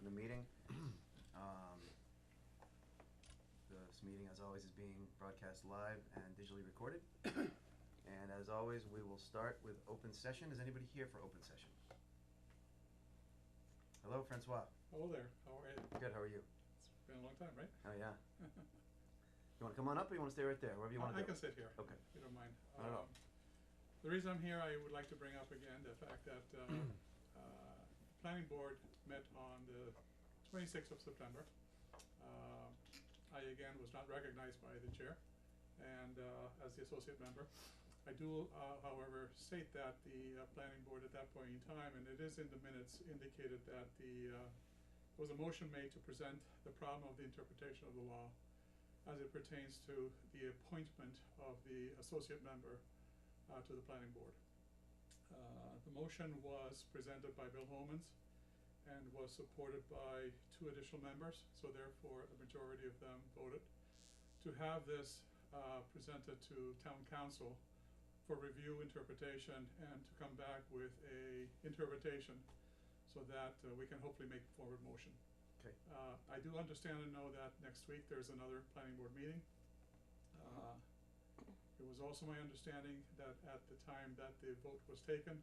open the meeting. This meeting, as always, is being broadcast live and digitally recorded. And as always, we will start with open session. Is anybody here for open session? Hello, Francois. Hello there, how are you? Good, how are you? It's been a long time, right? Oh, yeah. You wanna come on up or you wanna stay right there, wherever you wanna I go? can sit here. Okay. If you don't mind. Not at all. The reason I'm here, I would like to bring up again the fact that planning board met on the 26th of September. I again was not recognized by the chair and as the associate member. I do, however, state that the planning board at that point in time, and it is in the minutes, indicated that there was a motion made to present the problem of the interpretation of the law as it pertains to the appointment of the associate member to the planning board. The motion was presented by Bill Homans and was supported by 2 additional members, so therefore a majority of them voted to have this presented to town council for review, interpretation, and to come back with a interpretation so that we can hopefully make a forward motion. Okay. I do understand and know that next week there's another planning board meeting. It was also my understanding that at the time that the vote was taken,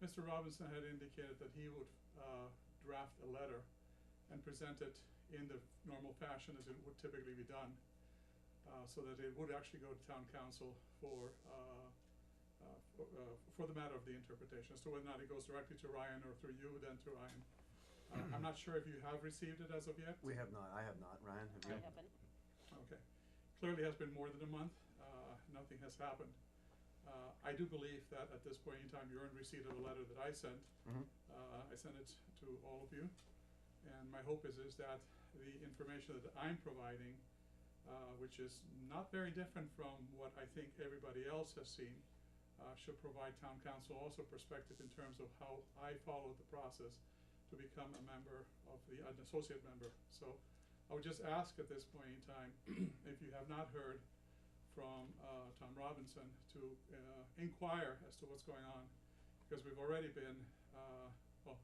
Mr. Robinson had indicated that he would draft a letter and present it in the normal fashion as it would typically be done, so that it would actually go to town council for the matter of the interpretation. So whether or not it goes directly to Ryan or through you, then to Ryan. I'm not sure if you have received it as of yet. We have not, I have not. Ryan, have you? I haven't. Okay. Clearly has been more than a month. Nothing has happened. I do believe that at this point in time you're in receipt of a letter that I sent. Mm-hmm. I sent it to all of you, and my hope is that the information that I'm providing, which is not very different from what I think everybody else has seen, should provide town council also perspective in terms of how I followed the process to become a member of an associate member. So I would just ask at this point in time, if you have not heard from Tom Robinson, to inquire as to what's going on, because we've already been, well,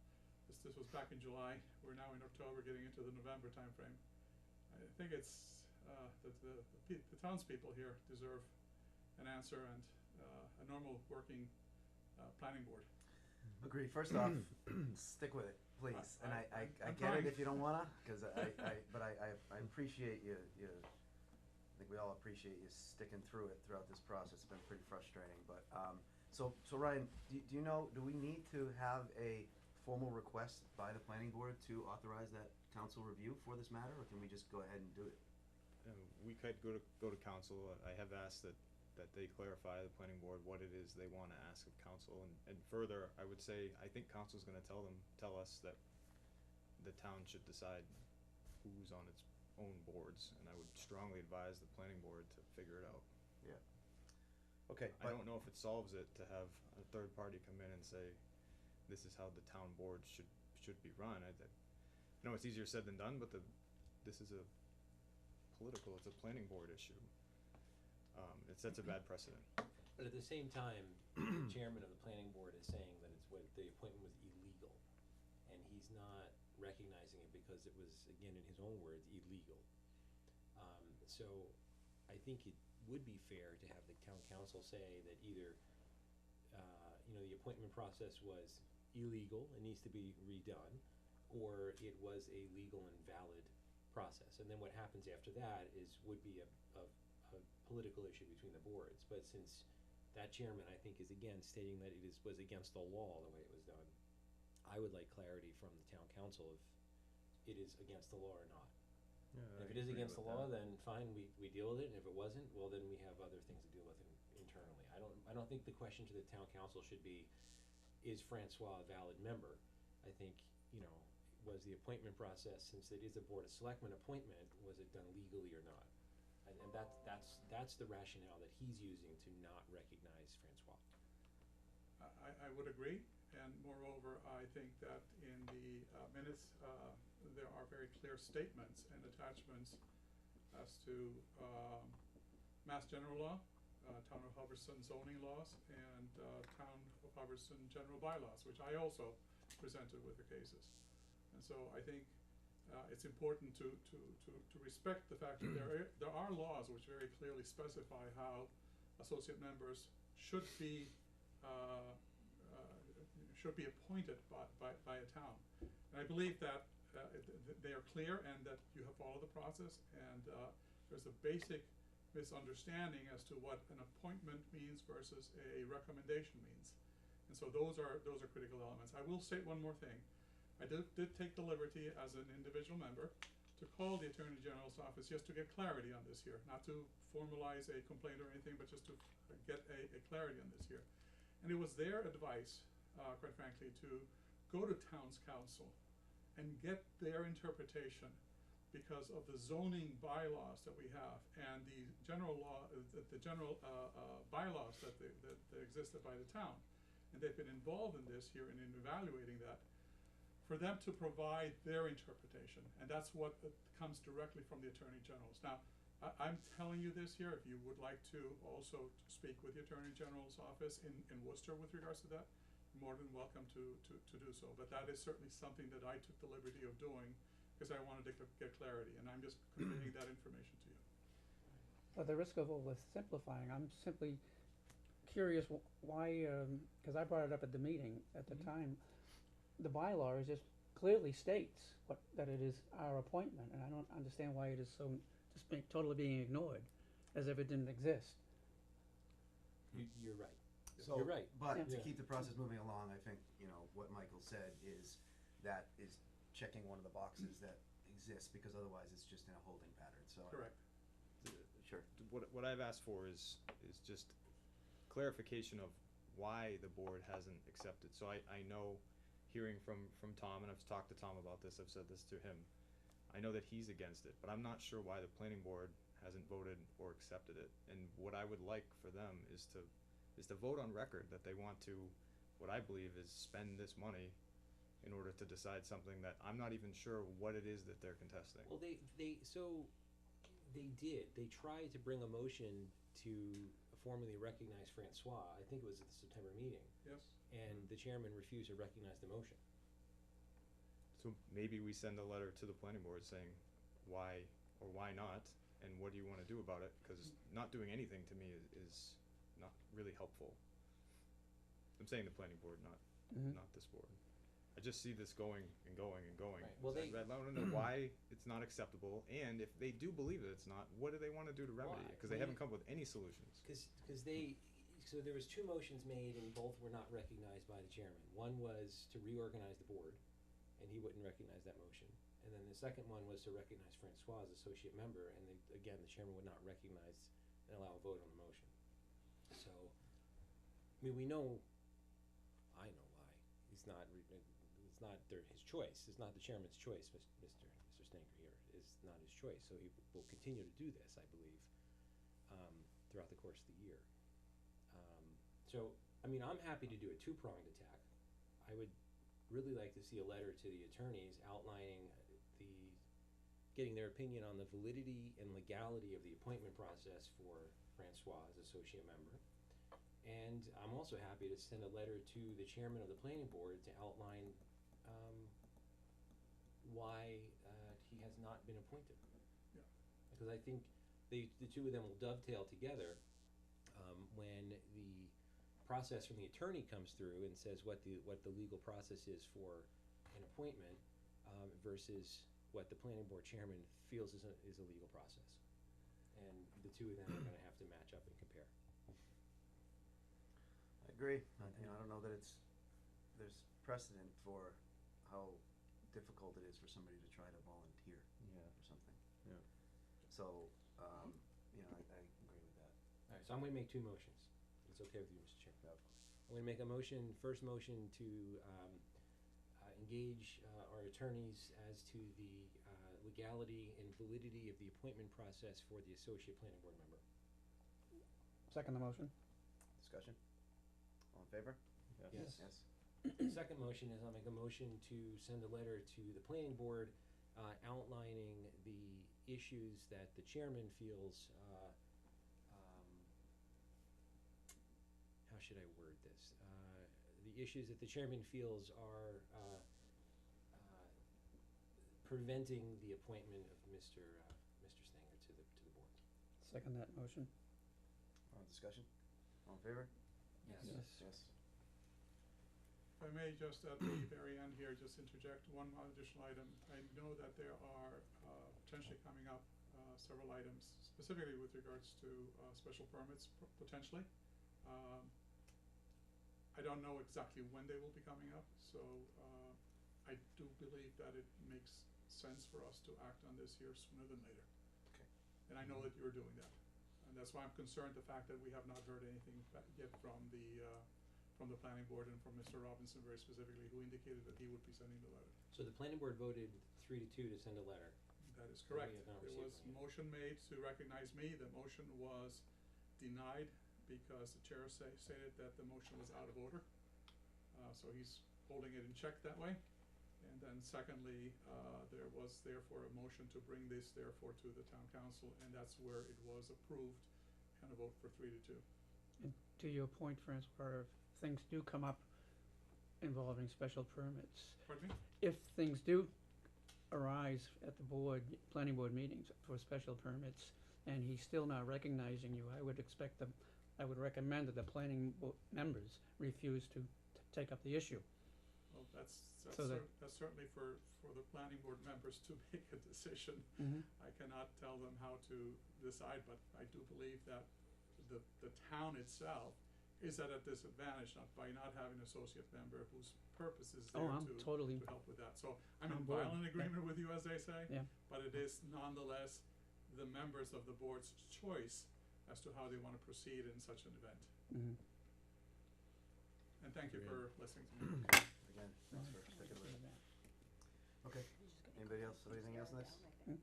this was back in July, we're now in October, getting into the November timeframe. I think it's that the townspeople here deserve an answer and a normal working planning board. Agreed. First off, stick with it, please. And I get trying. it if you don't wanna, cause but I appreciate you, I think we all appreciate you sticking through it throughout this process. It's been pretty frustrating, but, so Ryan, do you know, do we need to have a formal request by the planning board to authorize that council review for this matter, or can we just go ahead and do it? We could go to council. I have asked that they clarify, the planning board, what it is they wanna ask of council, and further, I would say, I think council's gonna tell us that the town should decide who's on its own boards, and I would strongly advise the planning board to figure it out. Yeah. Okay, I don't know if it solves it to have a third party come in and say, this is how the town board should be run. I know it's easier said than done, but this is it's a planning board issue. It sets a bad precedent. But at the same time, the chairman of the planning board is saying that the appointment was illegal, and he's not recognizing it because it was, again, in his own words, illegal. So I think it would be fair to have the town council say that either, the appointment process was illegal and needs to be redone, or it was a legal and valid process. And then what happens after that would be a political issue between the boards. But since that chairman, I think, is again stating that was against the law the way it was done, I would like clarity from the town council if it is against the law or not. Yeah, And if it is against the law, then fine, we deal with it, and if it wasn't, well, then we have other things to deal with internally. I don't think the question to the town council should be, is Francois a valid member? I think, was the appointment process, since it is a Board of Selectmen appointment, was it done legally or not? And that's the rationale that he's using to not recognize Francois. I would agree, and moreover, I think that in the minutes, there are very clear statements and attachments as to Mass General Law, Town of Hubbardston zoning laws, and Town of Hubbardston general bylaws, which I also presented with the cases. And so I think it's important to respect the fact that there are laws which very clearly specify how associate members should be appointed by a town. And I believe that they are clear and that you have followed the process, and there's a basic misunderstanding as to what an appointment means versus a recommendation means. And so those are critical elements. I will state one more thing. I did take the liberty as an individual member to call the Attorney General's office just to get clarity on this here, not to formalize a complaint or anything, but just to get a clarity on this here. And it was their advice, quite frankly, to go to Town's Council and get their interpretation, because of the zoning bylaws that we have and the general law, the general bylaws that existed by the town. And they've been involved in this here and in evaluating that, for them to provide their interpretation. And that's what comes directly from the Attorney General's. Now, I'm telling you this here, if you would like to also speak with the Attorney General's office in Worcester with regards to that, you're more than welcome to do so. But that is certainly something that I took the liberty of doing because I wanted to get clarity, and I'm just conveying that information to you. At the risk of oversimplifying, I'm simply curious why, because I brought it up at the meeting at the time, the bylaw is just clearly states that it is our appointment, and I don't understand why it is so just totally being ignored, as if it didn't exist. You're right. So, You're right. But to Yeah. keep the process moving along, I think, what Michael said is that is checking one of the boxes that exists, because otherwise it's just in a holding pattern, so. Correct. Sure. What I've asked for is just clarification of why the board hasn't accepted. So I know, hearing from Tom, and I've talked to Tom about this, I've said this to him, I know that he's against it, but I'm not sure why the planning board hasn't voted or accepted it. And what I would like for them is to vote on record that they want to, what I believe is spend this money in order to decide something that I'm not even sure what it is that they're contesting. Well, they tried to bring a motion to formally recognize Francois. I think it was at the September meeting. Yes? And the chairman refused to recognize the motion. So maybe we send a letter to the planning board saying why or why not, and what do you wanna do about it, cause not doing anything to me is not really helpful. I'm saying the planning board, not this board. I just see this going and going and going. Right. Well, So I wanna know why it's not acceptable, and if they do believe that it's not, what do they wanna do to remedy it? Cause they haven't come up with any solutions. So there was two motions made and both were not recognized by the chairman. One was to reorganize the board, and he wouldn't recognize that motion. And then the second one was to recognize Francois as associate member, and again, the chairman would not recognize and allow a vote on the motion. So, I mean, I know why. It's not his choice. It's not the chairman's choice, Mr. Stanker here. It's not his choice. So he will continue to do this, I believe, throughout the course of the year. So, I mean, I'm happy to do a two-pronged attack. I would really like to see a letter to the attorneys outlining getting their opinion on the validity and legality of the appointment process for Francois as associate member. And I'm also happy to send a letter to the chairman of the planning board to outline why he has not been appointed. Yeah. Because I think the two of them will dovetail together when the process from the attorney comes through and says what the legal process is for an appointment versus what the planning board chairman feels is a legal process. And the two of them are gonna have to match up and compare. I agree. I don't know that there's precedent for how difficult it is for somebody to try to volunteer or something. Yeah. So, I agree with that. Alright, so I'm gonna make two motions. It's okay with you, Mr. Chair. Yep. I'm gonna make a first motion to engage our attorneys as to the legality and validity of the appointment process for the associate planning board member. Second the motion. Discussion? All in favor? Yes. Yes. The second motion is I'll make a motion to send a letter to the planning board outlining the issues that the chairman feels, how should I word this? The issues that the chairman feels are preventing the appointment of Mr. Stanger to the board. Second that motion. Discussion? All in favor? Yes. Yes. If I may just at the very end here, just interject one more additional item. I know that there are potentially coming up several items, specifically with regards to special permits potentially. I don't know exactly when they will be coming up, so I do believe that it makes sense for us to act on this here sooner than later. Okay. And I know that you're doing that. And that's why I'm concerned the fact that we have not heard anything yet from the planning board and from Mr. Robinson very specifically, who indicated that he would be sending the letter. So the planning board voted 3-2 to send a letter. That is And we correct. have not There received was one yet. motion made to recognize me. The motion was denied because the chair stated that the motion was out of order. So he's holding it in check that way. And then secondly, there was therefore a motion to bring this therefore to the town council, and that's where it was approved and a vote for 3-2. And to your point, Francois, if things do come up involving special permits, Pardon me? if things do arise at the planning board meetings for special permits, and he's still not recognizing you, I would recommend that the planning members refuse to take up the issue. Well, that's So that- certainly for the planning board members to make a decision. Mm-hmm. I cannot tell them how to decide, but I do believe that the town itself is at a disadvantage by not having an associate member whose purpose is there I'm totally to help with that. So I'm on in board. violent agreement with you, as they say. Yeah. But it is nonetheless the members of the board's choice as to how they wanna proceed in such an event. Mm-hmm. And thank you for listening to me. Again, thanks for sticking with it. Okay. Anybody else have anything else on this? Hmm?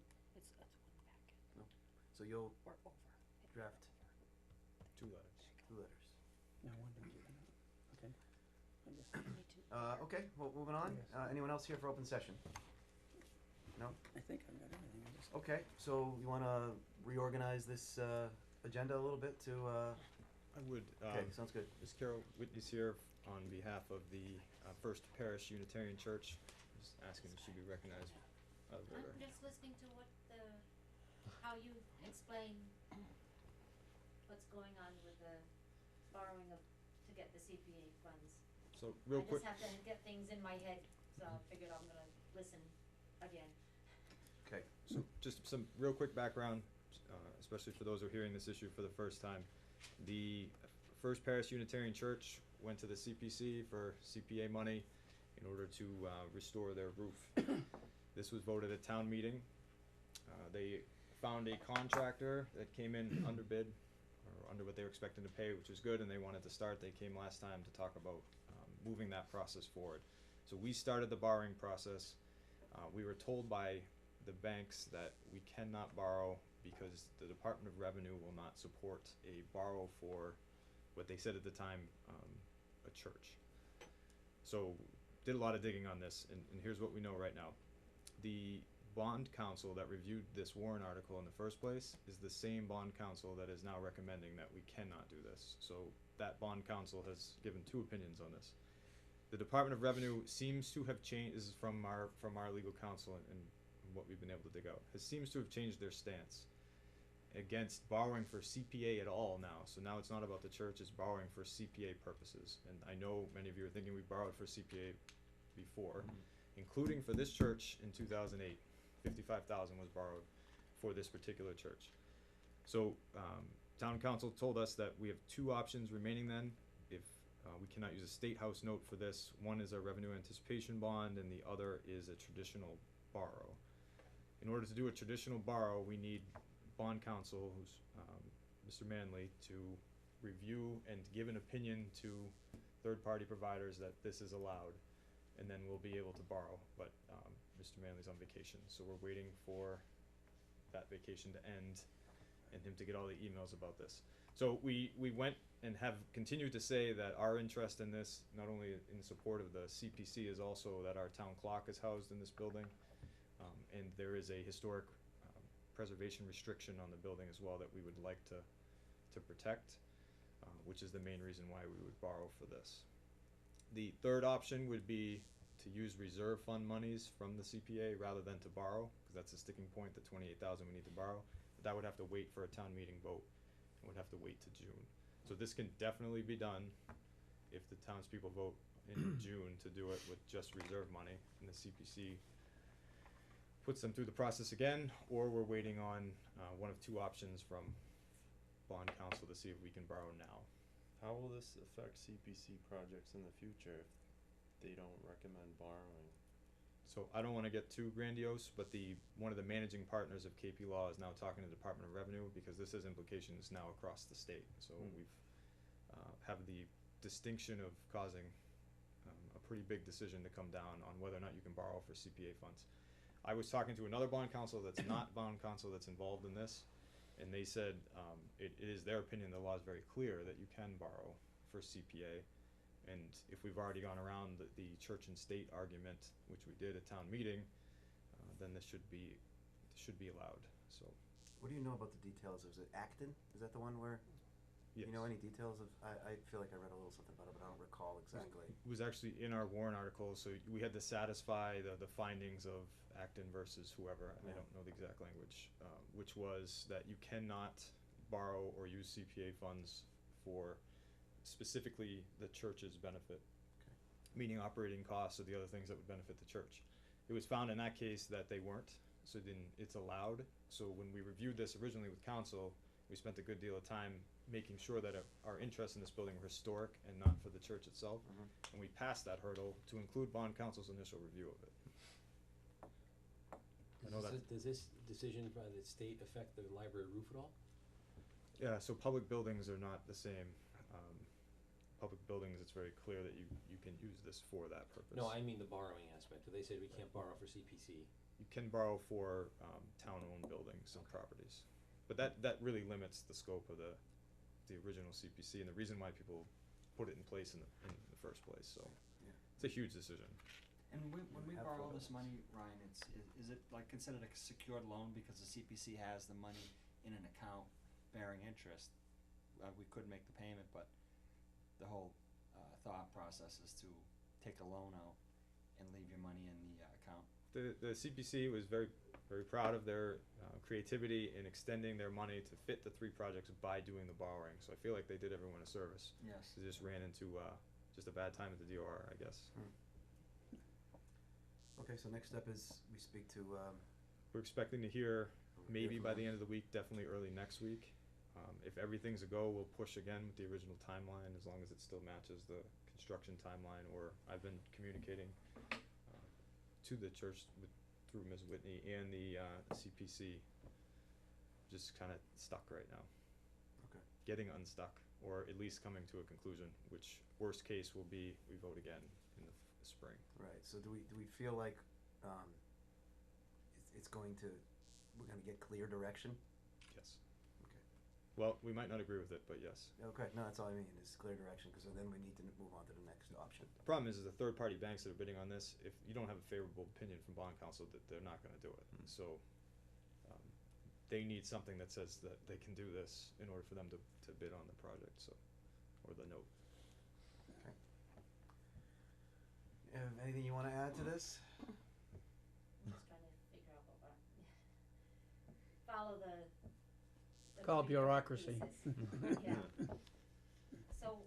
So you'll draft Two letters. 2 letters. No, one don't do that. Okay. I guess. Okay, well, moving on. Yes. Anyone else here for open session? No? I think I've got everything. I just. Okay, so you wanna reorganize this, agenda a little bit to, I would, okay, sounds good. Ms. Carol Whitney's here on behalf of the First Parish Unitarian Church, just asking if she be recognized out of order. I'm just listening to how you explain what's going on with the borrowing to get the CPA funds. So, real quick. I just have to get things in my head, so I figured I'm gonna listen again. Okay, So just some real quick background, especially for those who are hearing this issue for the first time. The First Parish Unitarian Church went to the CPC for CPA money in order to restore their roof. This was voted at town meeting. They found a contractor that came in underbid, or under what they were expecting to pay, which was good, and they wanted to start. They came last time to talk about moving that process forward. So we started the borrowing process. We were told by the banks that we cannot borrow because the Department of Revenue will not support a borrow for what they said at the time, a church. So did a lot of digging on this, and here's what we know right now. The bond counsel that reviewed this warrant article in the first place is the same bond counsel that is now recommending that we cannot do this. So that bond counsel has given 2 opinions on this. The Department of Revenue seems to have changed, this is from our legal counsel and what we've been able to dig out, seems to have changed their stance against borrowing for CPA at all now. So now it's not about the church, it's borrowing for CPA purposes. And I know many of you are thinking we borrowed for CPA before, including for this church in 2008. $55,000 was borrowed for this particular church. So town council told us that we have 2 options remaining then. If we cannot use a state house note for this, one is a revenue anticipation bond and the other is a traditional borrow. In order to do a traditional borrow, we need bond counsel, who's Mr. Manley, to review and give an opinion to third-party providers that this is allowed, and then we'll be able to borrow. But Mr. Manley's on vacation, so we're waiting for that vacation to end and him to get all the emails about this. So we went and have continued to say that our interest in this, not only in support of the CPC, is also that our town clock is housed in this building, and there is a historic preservation restriction on the building as well that we would like to protect, which is the main reason why we would borrow for this. The third option would be to use reserve fund monies from the CPA rather than to borrow, cause that's a sticking point, the 28,000 we need to borrow. But that would have to wait for a town meeting vote, and would have to wait to June. So this can definitely be done if the townspeople vote in June to do it with just reserve money, and the CPC puts them through the process again, or we're waiting on, one of two options from bond council to see if we can borrow now. How will this affect CPC projects in the future if they don't recommend borrowing? So I don't wanna get too grandiose, but one of the managing partners of KP Law is now talking to the Department of Revenue, because this has implications now across the state. So we've, have the distinction of causing, a pretty big decision to come down on whether or not you can borrow for CPA funds. I was talking to another bond counsel that's not bond counsel that's involved in this, and they said, it is their opinion, the law is very clear that you can borrow for CPA. And if we've already gone around the church and state argument, which we did at town meeting, then this should be allowed, so. What do you know about the details? Is it Acton? Is that the one where, Yes. you know any details of, I feel like I read a little something about it, but I don't recall exactly. It was actually in our warrant article, so we had to satisfy the findings of Acton versus whoever, I Yeah. don't know the exact language, which was that you cannot borrow or use CPA funds for specifically the church's benefit. Meaning operating costs or the other things that would benefit the church. It was found in that case that they weren't, so then it's allowed. So when we reviewed this originally with council, we spent a good deal of time making sure that our interests in this building were historic and not for the church itself. Mhm. And we passed that hurdle to include bond council's initial review of it. I know that. Does this decision by the state affect the library roof at all? Yeah, so public buildings are not the same. Public buildings, it's very clear that you can use this for that purpose. No, I mean the borrowing aspect, they said we can't borrow for CPC. You can borrow for, town-owned buildings and properties. But that really limits the scope of the original CPC and the reason why people put it in place in the first place, so. Yeah. It's a huge decision. And when we Have borrow photos. this money, Ryan, is it like considered a secured loan because the CPC has the money in an account bearing interest? We could make the payment, but the whole thought process is to take a loan out and leave your money in the account. The CPC was very, very proud of their creativity in extending their money to fit the 3 projects by doing the borrowing, so I feel like they did everyone a service. Yes. They just ran into just a bad time at the DOR, I guess. Okay, so next step is we speak to, We're expecting to hear maybe by from the them. end of the week, definitely early next week. If everything's a go, we'll push again with the original timeline, as long as it still matches the construction timeline, or I've been communicating to the church through Ms. Whitney and the CPC, just kinda stuck right now. Okay. Getting unstuck, or at least coming to a conclusion, which worst case will be we vote again in the spring. Right, so do we feel like, it's going to, we're gonna get clear direction? Yes. Okay. Well, we might not agree with it, but yes. Okay, no, that's all I mean, is clear direction, cause then we need to move on to the next option. The problem is the third-party banks that are bidding on this, if you don't have a favorable opinion from bond counsel, that they're not gonna do it. So, they need something that says that they can do this in order for them to bid on the project, so, or the note. Okay. Anything you wanna add to this? Just trying to figure out what we're, follow the Called three different bureaucracy. pieces. Yeah. So,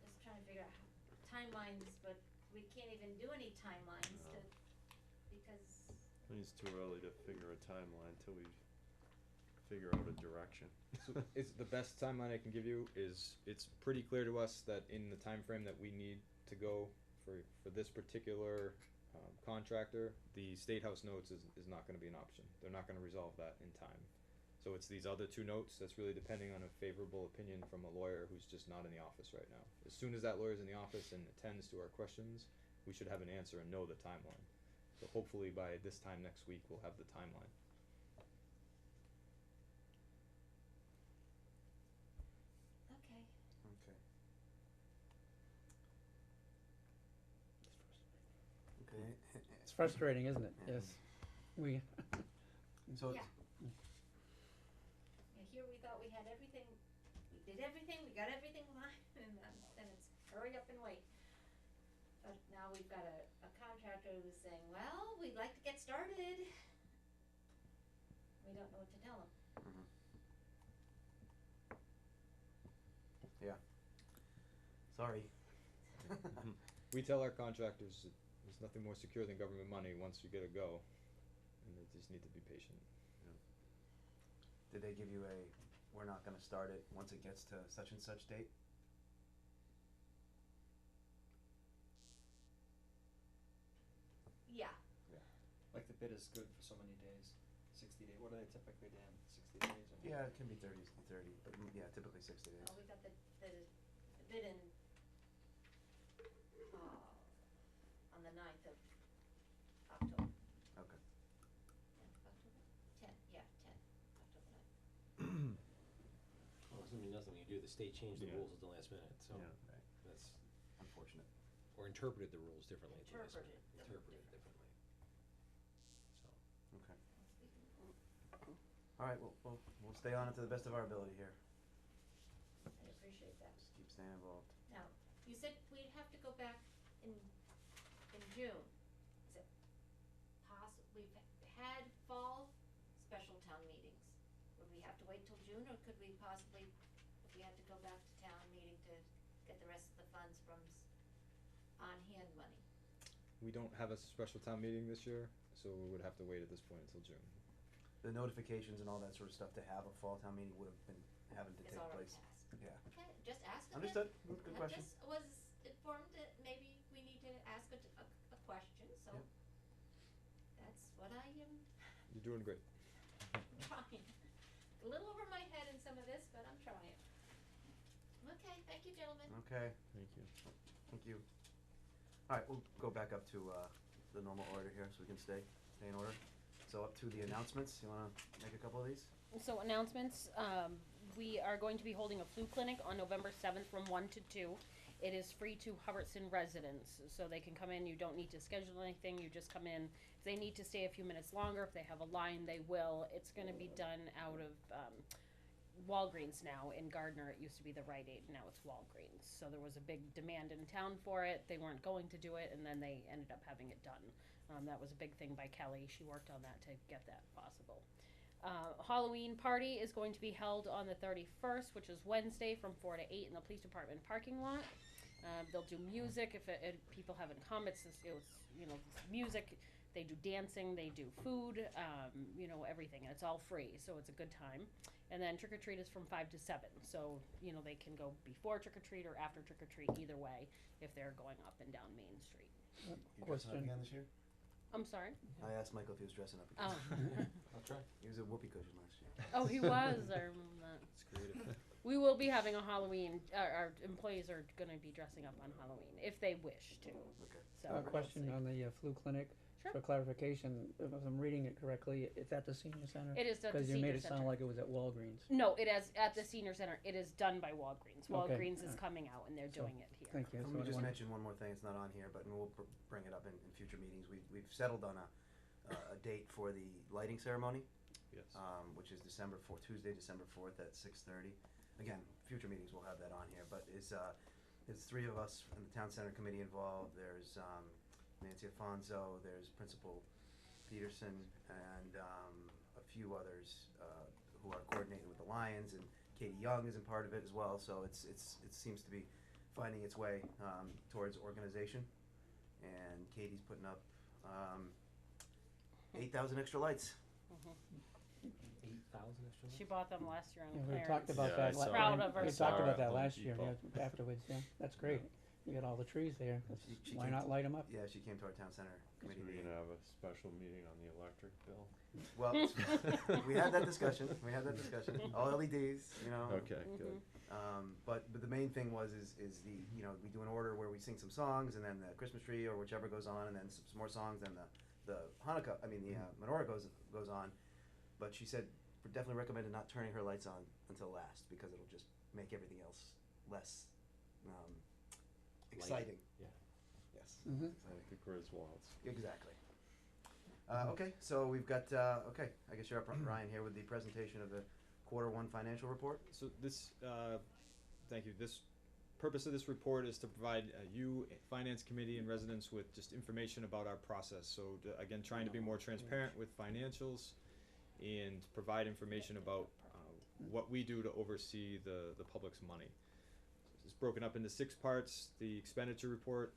just trying to figure out timelines, but we can't even do any timelines No. because, I think it's too early to figure a timeline till we figure out a direction. So it's the best timeline I can give you is, it's pretty clear to us that in the time frame that we need to go for this particular contractor, the State House notes is not gonna be an option. They're not gonna resolve that in time. So it's these other 2 notes that's really depending on a favorable opinion from a lawyer who's just not in the office right now. As soon as that lawyer's in the office and attends to our questions, we should have an answer and know the timeline. So hopefully by this time next week, we'll have the timeline. okay. Okay. Okay. It's frustrating, isn't it? Yeah. Yes. We, So, Yeah. Yeah, here we thought we had everything, we did everything, we got everything lined, and then it's hurry up and wait. But now we've got a contractor who's saying, well, we'd like to get started. We don't know what to tell them. Mhm. Yeah. Sorry. We tell our contractors that there's nothing more secure than government money once you get a go, and they just need to be patient. Did they give you we're not gonna start it once it gets to such and such date? Yeah. Like the bid is good for so many days, 60 days, what are they typically, Dan, 60 days or? Yeah, it can be 30, but yeah, typically 60 days. Oh, we got the bid in, on the 9th of October. Okay. October? 10, yeah, 10, October 9th. Well, it's gonna be nothing we can do, the state changed the Yeah. rules at the last minute, so Yeah. Right. that's, Unfortunate. or interpreted the rules differently at the last minute, Interpreted them interpreted differently. So, Okay. All right, we'll stay on it to the best of our ability here. I appreciate that. Just keep staying involved. Now, you said we'd have to go back in June. Is it we've had fall special town meetings. Would we have to wait till June, or could we possibly, if we had to go back to town meeting to get the rest of the funds from on-hand money? We don't have a special town meeting this year, so we would have to wait at this point until June. The notifications and all that sort of stuff to have a fall town meeting would have been having to It's take already place. passed. Yeah. Okay, just ask it. Understood. Good I question. just was informed that maybe we need to ask a question, so Yep. that's what I am You're doing great. trying. A little over my head in some of this, but I'm trying. Okay, thank you, gentlemen. Okay, Thank you. thank you. All right, we'll go back up to the normal order here, so we can stay in order. So up to the announcements. You wanna make a couple of these? So announcements, we are going to be holding a flu clinic on November 7th from 1 to 2. It is free to Hubbardston residents, so they can come in, you don't need to schedule anything, you just come in. If they need to stay a few minutes longer, if they have a line, they will. It's gonna be done out of, Walgreens now. In Gardner, it used to be the Rite Aid, now it's Walgreens. So there was a big demand in town for it, they weren't going to do it, and then they ended up having it done. That was a big thing by Kelly, she worked on that to get that possible. Halloween party is going to be held on the 31st, which is Wednesday, from 4 to 8 in the police department parking lot. They'll do music if people haven't come. It was music. They do dancing. They do food. Everything. And it's all free, so it's a good time. And then trick or treat is from 5 to 7. So they can go before trick or treat or after trick or treat, either way, if they're going up and down Main Street. You dressing up Question. again this year? I'm sorry. I asked Michael if he was dressing up Oh. again. I'll try. He was a whoopee cushion last year. Oh, he was. I remember that. It's creative. We will be having a Halloween. Our employees are going to be dressing up on Halloween if they wish to. Okay. So A we'll question see. on the flu clinic. Sure. For clarification, if I'm reading it correctly, it's at the senior center? It is at the Cause you senior made it sound center. like it was at Walgreens. No, it is at the senior center. It is done by Walgreens. Okay, Walgreens is alright. coming out and they're So, doing it here. Thank you. Let So me I just wanna- mention one more thing, it's not on here, but we'll bring it up in future meetings. We've settled on a date for the lighting ceremony, Yes. which is Tuesday, December 4th at 6:30. Again, future meetings will have that on here, but it's 3 of us in the town center committee involved. There's Nancy Afonso, there's Principal Peterson, and a few others who are coordinating with the Lions, and Katie Young isn't part of it as well, so it seems to be finding its way towards organization. And Katie's putting up 8,000 extra lights. 8,000 extra. She bought them last year on Yeah, we clearance. talked about Yeah, that. I saw Proud we- of her. We Saw talked her about at that Home last year, Depot. yeah, afterwards, yeah, that's great. You got all the trees there, She why came not to- light them up? Yeah, she came to our town center So committee we're meeting. gonna have a special meeting on the electric bill. Well, we had that discussion. All LEDs, Okay, good. But the main thing is the we do an order where we sing some songs, and then the Christmas tree or whichever goes on, and then some more songs, then the Hanukkah, the menorah goes on. But she said definitely recommended not turning her lights on until last, because it'll just make everything else less exciting. Yeah. Yes. Mhm. Exciting. The Griswolds. Exactly. Okay, so we've got, I guess you're up, Ryan, here with the presentation of the Q1 financial report. So this, thank you, this purpose of this report is to provide you, finance committee, and residents with just information about our process. So again, trying to be more transparent with financials and provide information about what we do to oversee the public's money. It's broken up into 6 parts: the expenditure report,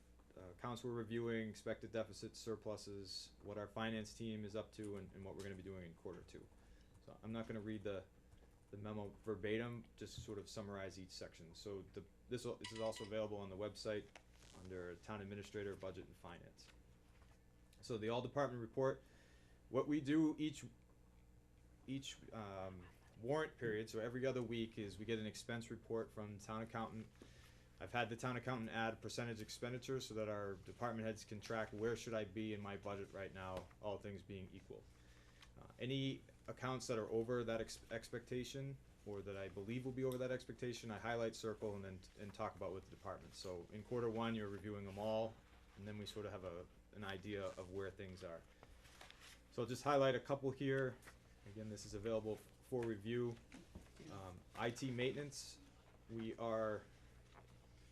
accounts we're reviewing, expected deficits, surpluses, what our finance team is up to, and what we're going to be doing in Q2. So I'm not going to read the memo verbatim, just sort of summarize each section. So this is also available on the website under Town Administrator, Budget, and Finance. So the all department report, what we do each warrant period, so every other week, is we get an expense report from the town accountant. I've had the town accountant add percentage expenditure so that our department heads can track where should I be in my budget right now, all things being equal. Any accounts that are over that expectation, or that I believe will be over that expectation, I highlight, circle, and talk about with the department. So in Q1, you're reviewing them all, and then we sort of have an idea of where things are. So I'll just highlight a couple here. Again, this is available for review. IT maintenance, we are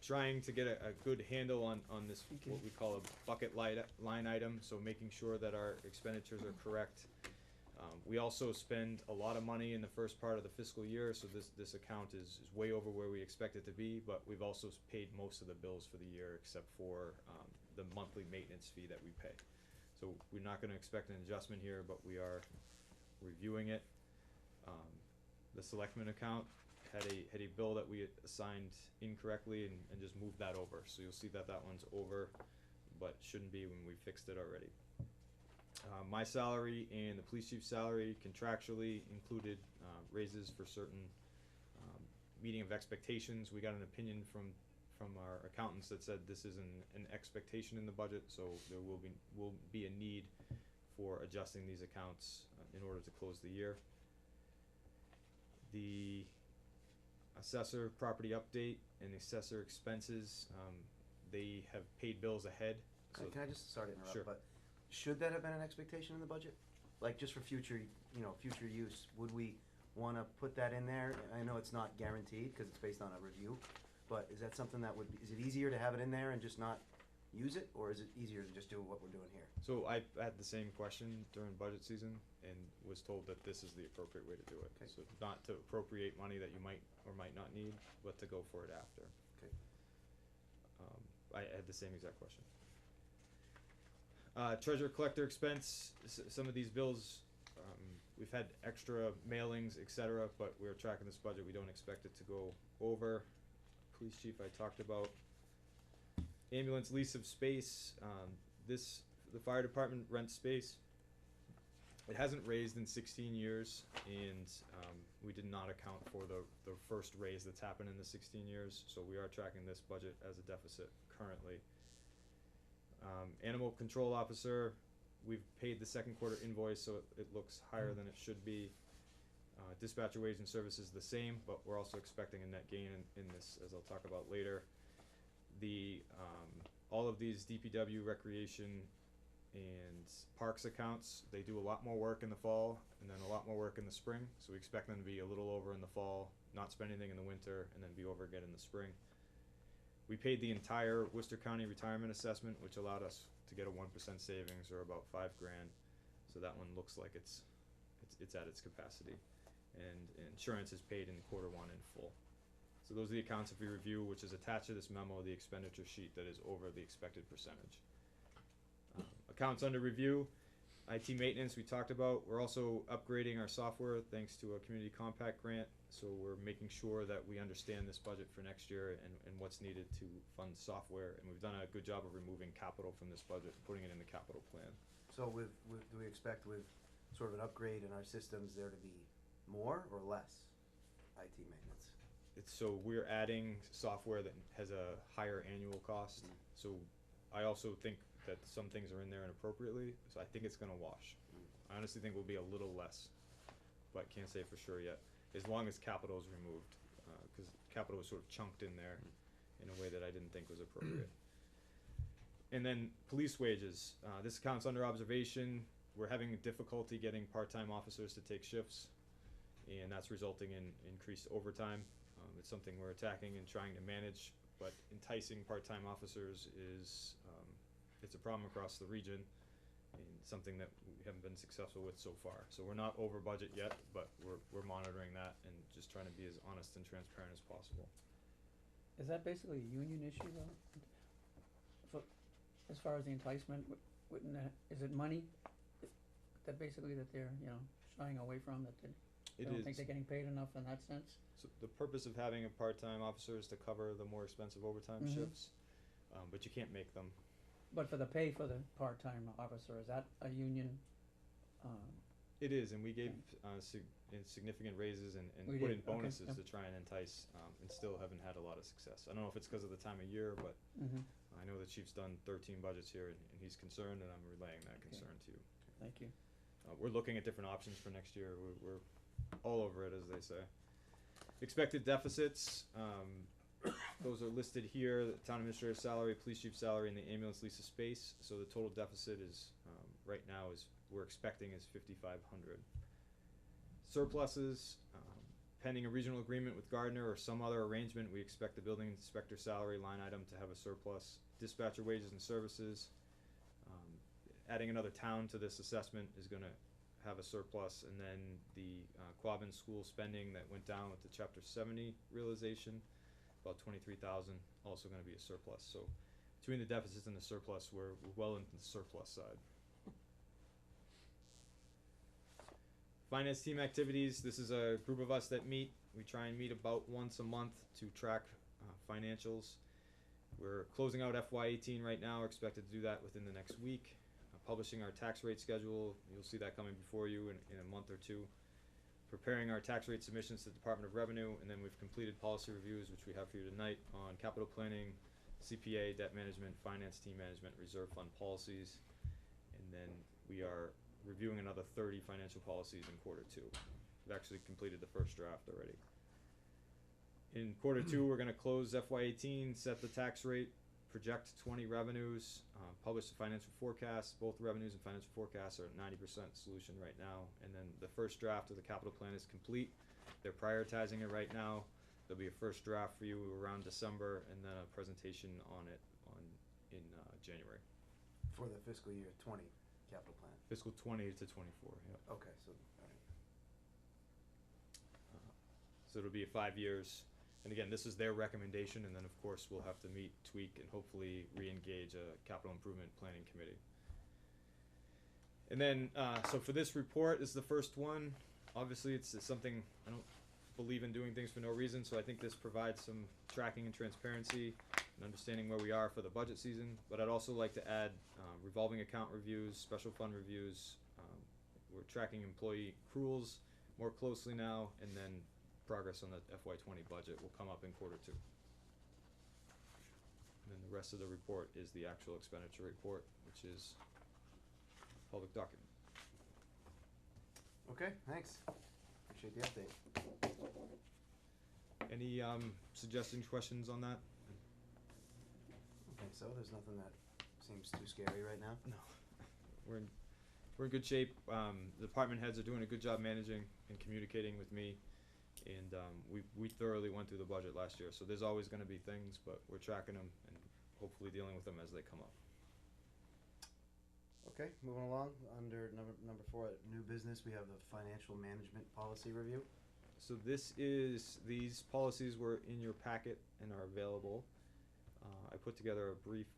trying to get a good handle on this, what we call a bucket line item, so making sure that our expenditures are correct. We also spend a lot of money in the first part of the fiscal year, so this account is way over where we expect it to be, but we've also paid most of the bills for the year except for the monthly maintenance fee that we pay. So we're not gonna expect an adjustment here, but we are reviewing it. The Selectmen account had a bill that we assigned incorrectly and just moved that over, so you'll see that one's over, but shouldn't be when we fixed it already. My salary and the police chief's salary contractually included raises for certain meeting of expectations. We got an opinion from our accountants that said this is an expectation in the budget, so there will be a need for adjusting these accounts in order to close the year. The assessor property update and assessor expenses, they have paid bills ahead. So Can I just, sorry to interrupt, Sure. but should that have been an expectation in the budget? Like, just for future, future use, would we wanna put that in there? And I know it's not guaranteed, cause it's based on a review, but is that something that is it easier to have it in there and just not use it, or is it easier to just do what we're doing here? So I had the same question during budget season and was told that this is the appropriate way to do it. Okay. So not to appropriate money that you might or might not need, but to go for it after. Okay. I had the same exact question. Treasurer collector expense, some of these bills, we've had extra mailings, etc., but we're tracking this budget, we don't expect it to go over. Police chief I talked about. Ambulance lease of space, the fire department rents space. It hasn't raised in 16 years, and we did not account for the first raise that's happened in the 16 years, so we are tracking this budget as a deficit currently. Animal control officer, we've paid the Q2 invoice, so it looks higher than it should be. Dispatcher wage and services the same, but we're also expecting a net gain in this, as I'll talk about later. All of these DPW, recreation, and parks accounts, they do a lot more work in the fall and then a lot more work in the spring, so we expect them to be a little over in the fall, not spend anything in the winter, and then be over again in the spring. We paid the entire Worcester County retirement assessment, which allowed us to get a 1% savings, or about $5,000. So that one looks like it's at its capacity, and insurance is paid in Q1 in full. So those are the accounts if we review, which is attached to this memo, the expenditure sheet that is over the expected percentage. Accounts under review, IT maintenance we talked about. We're also upgrading our software thanks to a community compact grant, so we're making sure that we understand this budget for next year and what's needed to fund software, and we've done a good job of removing capital from this budget, putting it in the capital plan. So do we expect with sort of an upgrade in our systems there to be more or less IT maintenance? So we're adding software that has a higher annual cost, so I also think that some things are in there inappropriately, so I think it's gonna wash. I honestly think we'll be a little less, but can't say for sure yet, as long as capital is removed, cause capital was sort of chunked in there in a way that I didn't think was appropriate. And then police wages, this account's under observation. We're having difficulty getting part-time officers to take shifts, and that's resulting in increased overtime. It's something we're attacking and trying to manage. but enticing part-time officers is, it's a problem across the region, and something that we haven't been successful with so far. So we're not over budget yet, but we're monitoring that and just trying to be as honest and transparent as possible. Is that basically a union issue though? For, as far as the enticement, wouldn't that, is it money? That basically that they're, you know, shying away from, that they It don't is. think they're getting paid enough in that sense? So the purpose of having a part-time officer is to cover the more expensive overtime Mhm. shifts, but you can't make them. But for the pay for the part-time officer, is that a union, It is, and we gave significant raises and We put did, in okay, bonuses yep. to try and entice, and still haven't had a lot of success. I don't know if it's because of the time of year, but mhm, I know the chief's done 13 budgets here, and he's concerned, and I'm relaying that Okay. concern to you. thank you. We're looking at different options for next year. We're all over it, as they say. Expected deficits, those are listed here: the town administrator's salary, police chief's salary, and the ambulance lease of space. So the total deficit is, right now, is we're expecting is 5,500. Surpluses, pending a regional agreement with Gardner or some other arrangement, we expect the building inspector salary line item to have a surplus. Dispatcher wages and services, adding another town to this assessment is gonna have a surplus, and then the Quabbin school spending that went down with the chapter 70 realization, about 23,000, also gonna be a surplus. So between the deficits and the surplus, we're well into the surplus side. Finance team activities, this is a group of us that meet. We try and meet about once a month to track financials. We're closing out FY18 right now, expected to do that within the next week. Publishing our tax rate schedule, you'll see that coming before you in a month or two. Preparing our tax rate submissions to the Department of Revenue, and then we've completed policy reviews, which we have for you tonight, on capital planning, CPA, debt management, finance team management, reserve fund policies. And then we are reviewing another 30 financial policies in quarter two. We've actually completed the first draft already. In quarter two, we're gonna close FY18, set the tax rate, project 20 revenues, publish the financial forecast. Both revenues and financial forecasts are at 90% solution right now. And then the first draft of the capital plan is complete. They're prioritizing it right now. There'll be a first draft for you around December, and then a presentation on it in January. For the fiscal year 20 capital plan. Fiscal 20 to 24, yep. Okay, so, alright. So it'll be 5 years. And again, this is their recommendation, and then of course we'll have to meet, tweak, and hopefully re-engage a capital improvement planning committee. And then, so for this report, this is the first one. Obviously, it's something, I don't believe in doing things for no reason, so I think this provides some tracking and transparency and understanding where we are for the budget season. But I'd also like to add revolving account reviews, special fund reviews. We're tracking employee accruals more closely now, and then progress on the FY20 budget will come up in quarter two. And then the rest of the report is the actual expenditure report, which is public document. Okay, thanks. Appreciate the update. Any suggestions, questions on that? I don't think so. There's nothing that seems too scary right now. No. We're in good shape. The department heads are doing a good job managing and communicating with me. And we thoroughly went through the budget last year, so there's always going to be things, but we're tracking them and hopefully dealing with them as they come up. Okay, moving along, under number 4, new business, we have the financial management policy review. So these policies were in your packet and are available. I put together a brief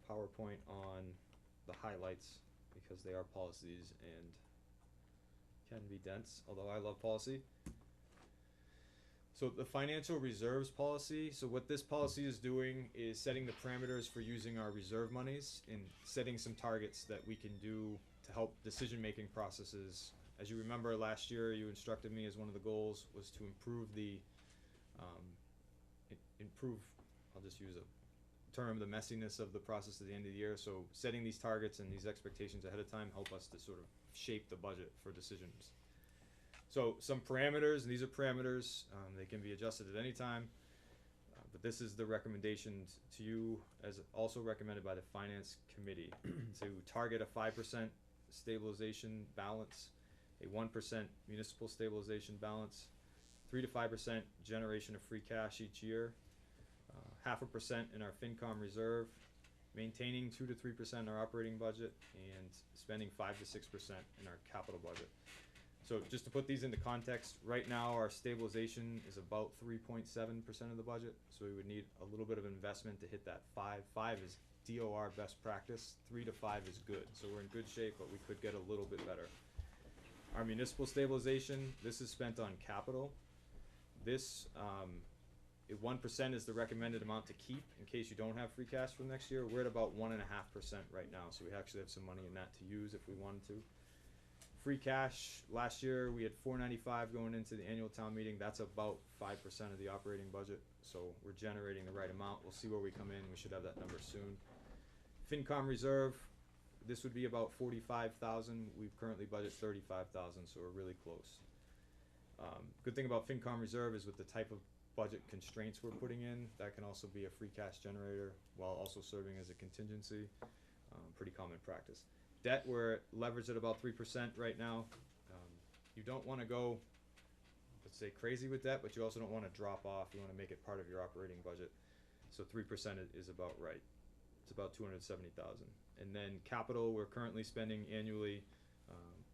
PowerPoint on the highlights because they are policies and can be dense, although I love policy. So the financial reserves policy, so what this policy is doing is setting the parameters for using our reserve monies and setting some targets that we can do to help decision-making processes. As you remember last year, you instructed me as one of the goals was to improve I'll just use a term, the messiness of the process at the end of the year. So setting these targets and these expectations ahead of time help us to sort of shape the budget for decisions. So some parameters, and these are parameters, they can be adjusted at any time, but this is the recommendation to you, as also recommended by the Finance Committee, to target a 5% stabilization balance, a 1% municipal stabilization balance, 3 to 5% generation of free cash each year, 0.5% in our FinCom reserve, maintaining 2 to 3% in our operating budget, and spending 5 to 6% in our capital budget. So just to put these into context, right now our stabilization is about 3.7% of the budget, so we would need a little bit of investment to hit that 5. 5 is DOR best practice, 3 to 5 is good, so we're in good shape, but we could get a little bit better. Our municipal stabilization, this is spent on capital. This, 1% is the recommended amount to keep in case you don't have free cash for next year. We're at about 1.5% right now, so we actually have some money in that to use if we wanted to. Free cash, last year we had $495 going into the annual town meeting. That's about 5% of the operating budget, so we're generating the right amount. We'll see where we come in. We should have that number soon. FinCom reserve, this would be about 45,000. We've currently budgeted 35,000, so we're really close. Good thing about FinCom reserve is with the type of budget constraints we're putting in, that can also be a free cash generator while also serving as a contingency. Pretty common practice. Debt, we're leveraged at about 3% right now. You don't want to go, let's say, crazy with debt, but you also don't want to drop off. You want to make it part of your operating budget. So 3% is about right. It's about 270,000. And then capital, we're currently spending annually.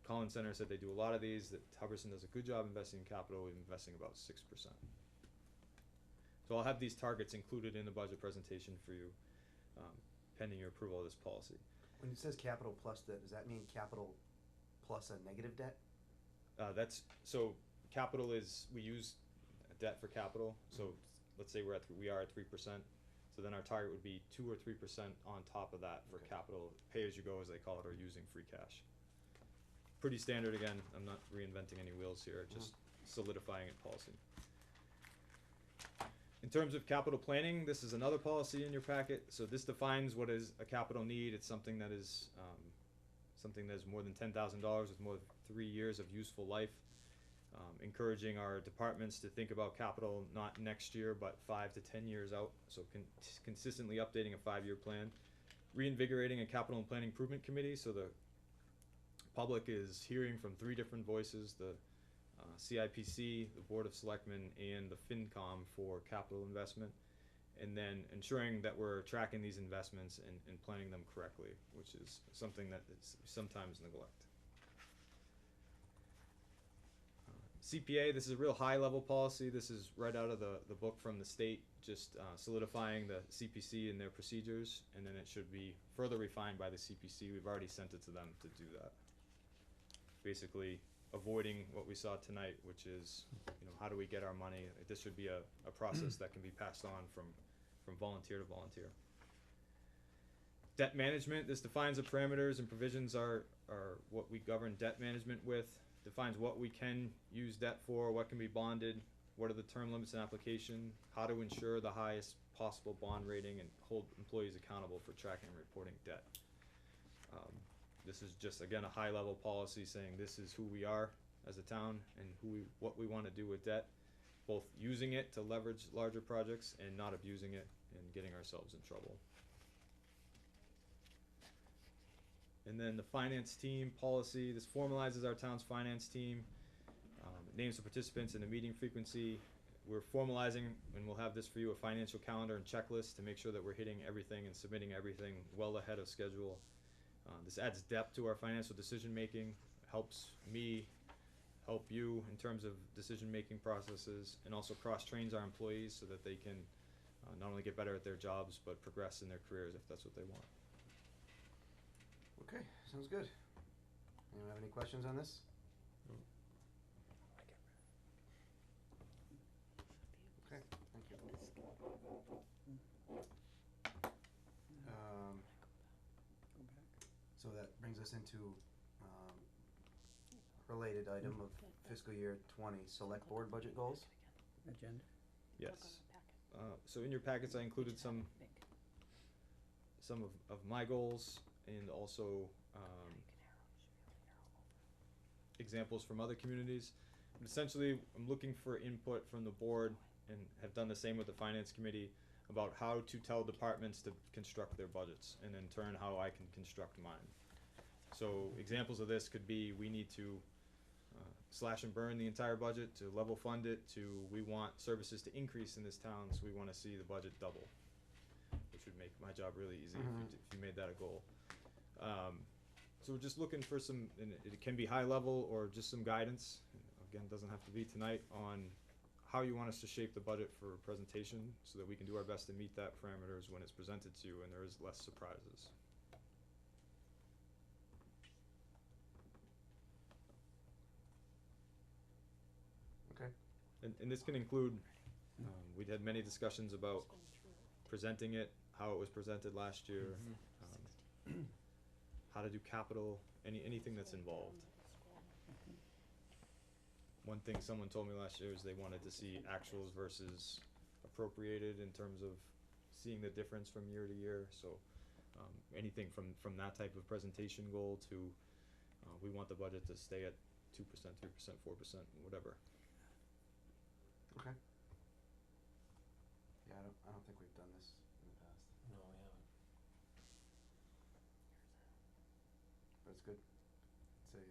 Collins Center said they do a lot of these, that Hubbardson does a good job investing in capital. We're investing about 6%. So I'll have these targets included in the budget presentation for you, pending your approval of this policy. When it says capital plus debt, does that mean capital plus a negative debt? That's, so capital is, we use debt for capital. So let's say we are at 3%. So then our target would be 2 or 3% on top of that for capital, pay as you go as they call it, or using free cash. Pretty standard again. I'm not reinventing any wheels here, just solidifying it policy. In terms of capital planning, this is another policy in your packet. So this defines what is a capital need. It's something that is more than $10,000 with more than 3 years of useful life. Encouraging our departments to think about capital not next year but 5 to 10 years out. So consistently updating a 5-year plan. Reinvigorating a capital and planning improvement committee. So the public is hearing from 3 different voices. The CIPC, the Board of Selectmen, and the FinCom for capital investment, and then ensuring that we're tracking these investments and planning them correctly, which is something that is sometimes neglect. CPA, this is a real high-level policy. This is right out of the book from the state, just solidifying the CPC and their procedures, and then it should be further refined by the CPC. We've already sent it to them to do that. Basically, avoiding what we saw tonight, which is, how do we get our money? This should be a process that can be passed on from volunteer to volunteer. Debt management, this defines the parameters and provisions are what we govern debt management with, defines what we can use debt for, what can be bonded, what are the term limits in application, how to ensure the highest possible bond rating, and hold employees accountable for tracking and reporting debt. This is just, again, a high-level policy saying this is who we are as a town and what we want to do with debt, both using it to leverage larger projects and not abusing it and getting ourselves in trouble. And then the finance team policy, this formalizes our town's finance team, names the participants and the meeting frequency. We're formalizing, and we'll have this for you, a financial calendar and checklist to make sure that we're hitting everything and submitting everything well ahead of schedule. This adds depth to our financial decision making, helps me help you in terms of decision making processes, and also cross trains our employees so that they can not only get better at their jobs but progress in their careers if that's what they want. Okay, sounds good. Anyone have any questions on this? Okay, thank you. So that brings us into related item of fiscal year 20 select board budget goals. Agenda. Yes. So in your packets I included some of my goals and also examples from other communities. And essentially, I'm looking for input from the board, and have done the same with the finance committee, about how to tell departments to construct their budgets, and in turn how I can construct mine. So examples of this could be, we need to slash and burn the entire budget, to level fund it, to we want services to increase in this town, so we wanna see the budget double, which would make my job really easy if you made that a goal. So we're just looking for some, and it can be high level or just some guidance, again, doesn't have to be tonight, on how you want us to shape the budget for presentation, so that we can do our best to meet that parameters when it's presented to you and there is less surprises. Okay. And this can include, we'd had many discussions about presenting it, how it was presented last year, how to do capital, anything that's involved. One thing someone told me last year is they wanted to see actuals versus appropriated in terms of seeing the difference from year to year, so anything from that type of presentation goal to we want the budget to stay at 2%, 3%, 4%, whatever. Okay. Yeah, I don't think we've done this in the past, No, we haven't. but it's good. It's a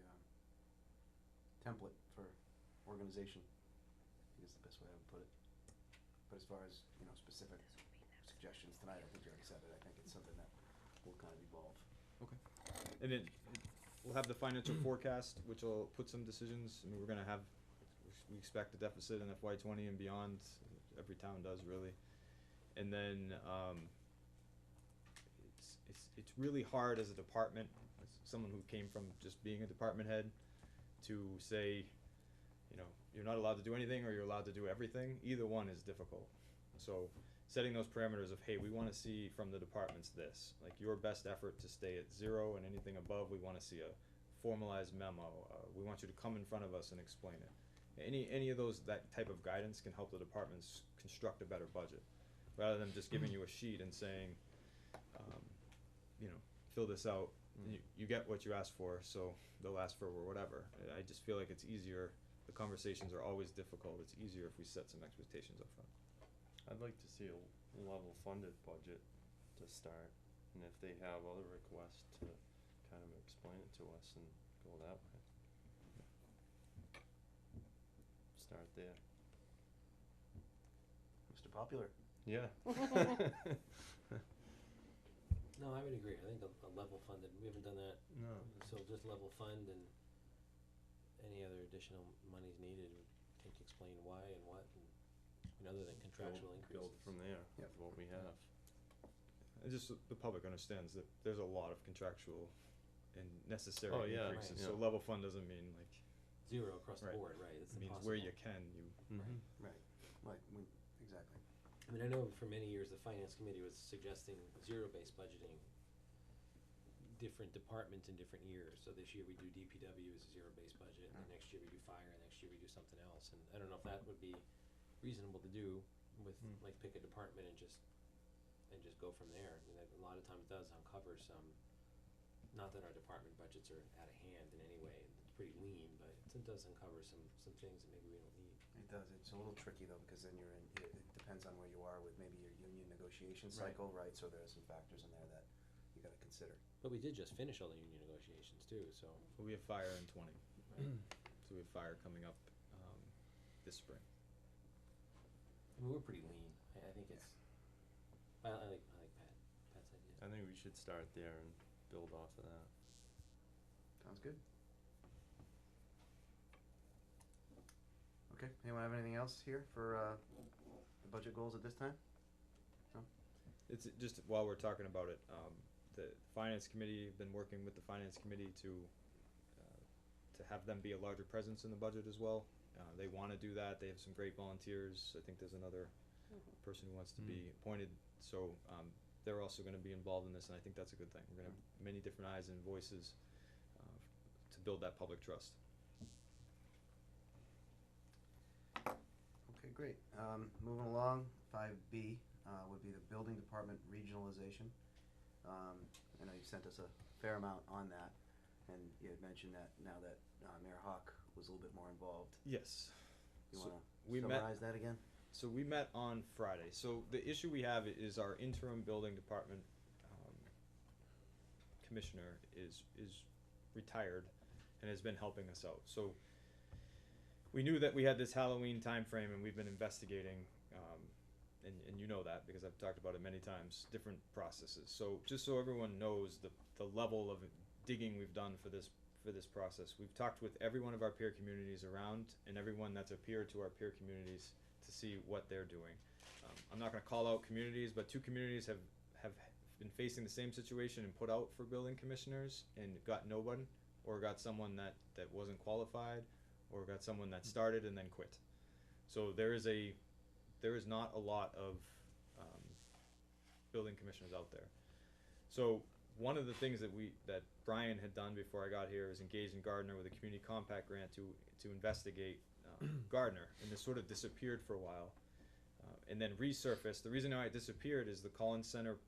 template for organization, I think is the best way I would put it. But as far as, specific suggestions tonight, I think you already said it, I think it's something that will kind of evolve. Okay. And then we'll have the financial forecast, which will put some decisions. I mean, we're gonna have, we expect a deficit in FY20 and beyond. Every town does, really. And then it's really hard as a department, as someone who came from just being a department head, to say, you're not allowed to do anything or you're allowed to do everything. Either one is difficult. So setting those parameters of, hey, we wanna see from the departments this, like your best effort to stay at 0, and anything above, we wanna see a formalized memo. We want you to come in front of us and explain it. Any of those, that type of guidance can help the departments construct a better budget, rather than just giving you a sheet and saying, fill this out. You get what you asked for, so they'll ask for whatever. I just feel like it's easier. The conversations are always difficult. It's easier if we set some expectations up front. I'd like to see a level funded budget to start, and if they have other requests, to kind of explain it to us and go that way. Start there. Mr. Popular. Yeah. No, I would agree. I think a level funded, we haven't done that. No. So just level fund, and any other additional monies needed, we can explain why and what, and other than contractual increases. Build from there, Yep. with what we have. And just so the public understands that there's a lot of contractual and necessary Oh, yeah. increases. Right. So Yeah. level fund doesn't mean like, Zero across the Right. board, right, it's it means impossible. where you can, you. Right, exactly. I mean, I know for many years the finance committee was suggesting zero-based budgeting, different departments in different years. So this year we do DPW as a zero-based budget, and then next year we do fire, and next year we do something else. And I don't know if that would be reasonable to do with, like, pick a department and just go from there. I mean, that a lot of times does uncover some, not that our department budgets are out of hand in any way, it's pretty lean, but it does uncover some things that maybe we don't need. It does, it's a little tricky though, because then it depends on where you are with maybe your union negotiation Right. cycle, right? So there are some factors in there that you gotta consider. But we did just finish all the union negotiations too, so. Well, we have fire in 20. Right. So we have fire coming up this spring. I mean, we're pretty lean. I think it's, I like Pat's idea. I think we should start there and build off of that. Sounds good. Okay, anyone have anything else here for the budget goals at this time? No? It's just, while we're talking about it, the finance committee, been working with the finance committee to have them be a larger presence in the budget as well. They wanna do that, they have some great volunteers. I think there's another person who wants to be appointed, so they're also gonna be involved in this, and I think that's a good thing. We're gonna have many different eyes and voices to build that public trust. Okay, great. Moving along, 5B would be the building department regionalization. I know you sent us a fair amount on that, and you had mentioned that now that Mayor Hawk was a little bit more involved. Yes. You So wanna we met- summarize that again? So we met on Friday. So the issue we have is our interim building department commissioner is retired and has been helping us out. So we knew that we had this Halloween timeframe, and we've been investigating, and you know that because I've talked about it many times, different processes. So just so everyone knows the level of digging we've done for this process, we've talked with every one of our peer communities around and everyone that's a peer to our peer communities to see what they're doing. I'm not going to call out communities, but 2 communities have been facing the same situation and put out for building commissioners and got nobody, or got someone that wasn't qualified, or got someone that started and then quit. So there is not a lot of building commissioners out there. So one of the things that Brian had done before I got here is engage in Gardner with a community compact grant to investigate Gardner, and this sort of disappeared for a while, and then resurfaced. The reason why it disappeared is the Collins Center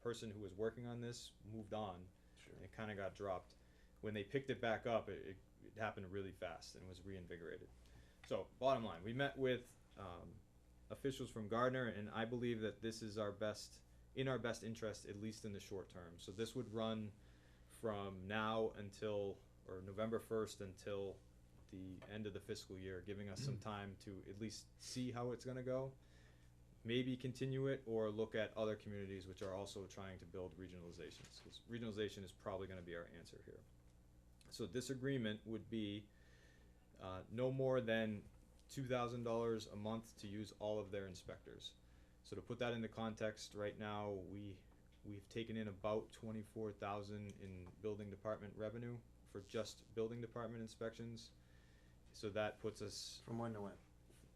person who was working on this moved on. Sure. And it kind of got dropped. When they picked it back up, it happened really fast and was reinvigorated. So bottom line, we met with officials from Gardner, and I believe that this is in our best interest, at least in the short term. So this would run from now until, or November 1st until the end of the fiscal year, giving us some time to at least see how it's going to go, maybe continue it, or look at other communities which are also trying to build regionalizations, because regionalization is probably going to be our answer here. So this agreement would be no more than $2,000 a month to use all of their inspectors. So to put that into context, right now we've taken in about $24,000 in building department revenue for just building department inspections. So that puts us From when to when?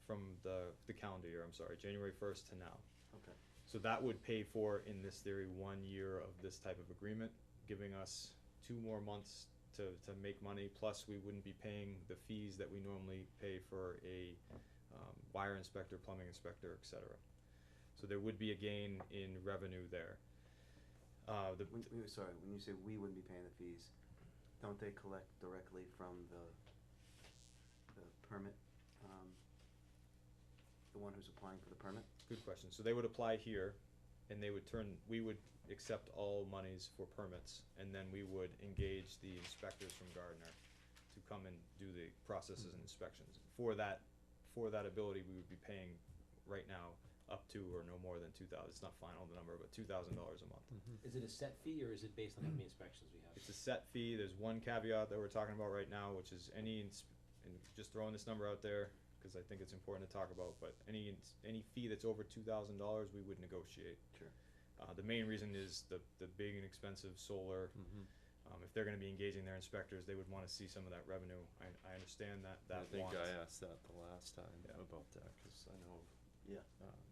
from the calendar year, I'm sorry, January 1st to now. Okay. So that would pay for, in this theory, 1 year of this type of agreement, giving us 2 more months to make money, plus we wouldn't be paying the fees that we normally pay for a wire inspector, plumbing inspector, etc. So there would be a gain in revenue there. Sorry, when you say we wouldn't be paying the fees, don't they collect directly from the permit, the one who's applying for the permit? Good question. So they would apply here, and we would accept all monies for permits, and then we would engage the inspectors from Gardner to come and do the processes and inspections. For that ability, we would be paying right now up to or no more than $2,000. It's not final, the number, but $2,000 a month. Is it a set fee or is it based on how many inspections we have? It's a set fee. There's one caveat that we're talking about right now, which is and just throwing this number out there because I think it's important to talk about, but any fee that's over $2,000, we would negotiate. Sure. The main reason is the big and expensive solar. If they're going to be engaging their inspectors, they would want to see some of that revenue. I understand that I think want. I asked that the last time about that, cause I know Yeah.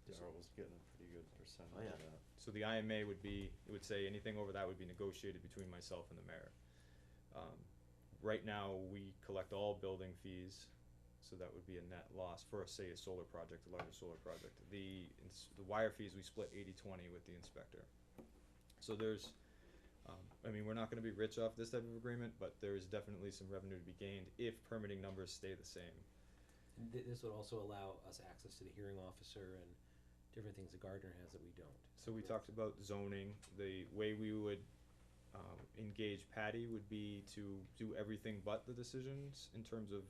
Darryl was getting a pretty good percentage Oh, yeah. of that. So the IMA would say anything over that would be negotiated between myself and the mayor. Right now, we collect all building fees, so that would be a net loss for, say, a solar project, a larger solar project. The wire fees, we split 80-20 with the inspector. So there's, we're not gonna be rich off this type of agreement, but there is definitely some revenue to be gained if permitting numbers stay the same. This would also allow us access to the hearing officer and different things that Gardner has that we don't. So we talked about zoning. The way we would engage Patty would be to do everything but the decisions in terms of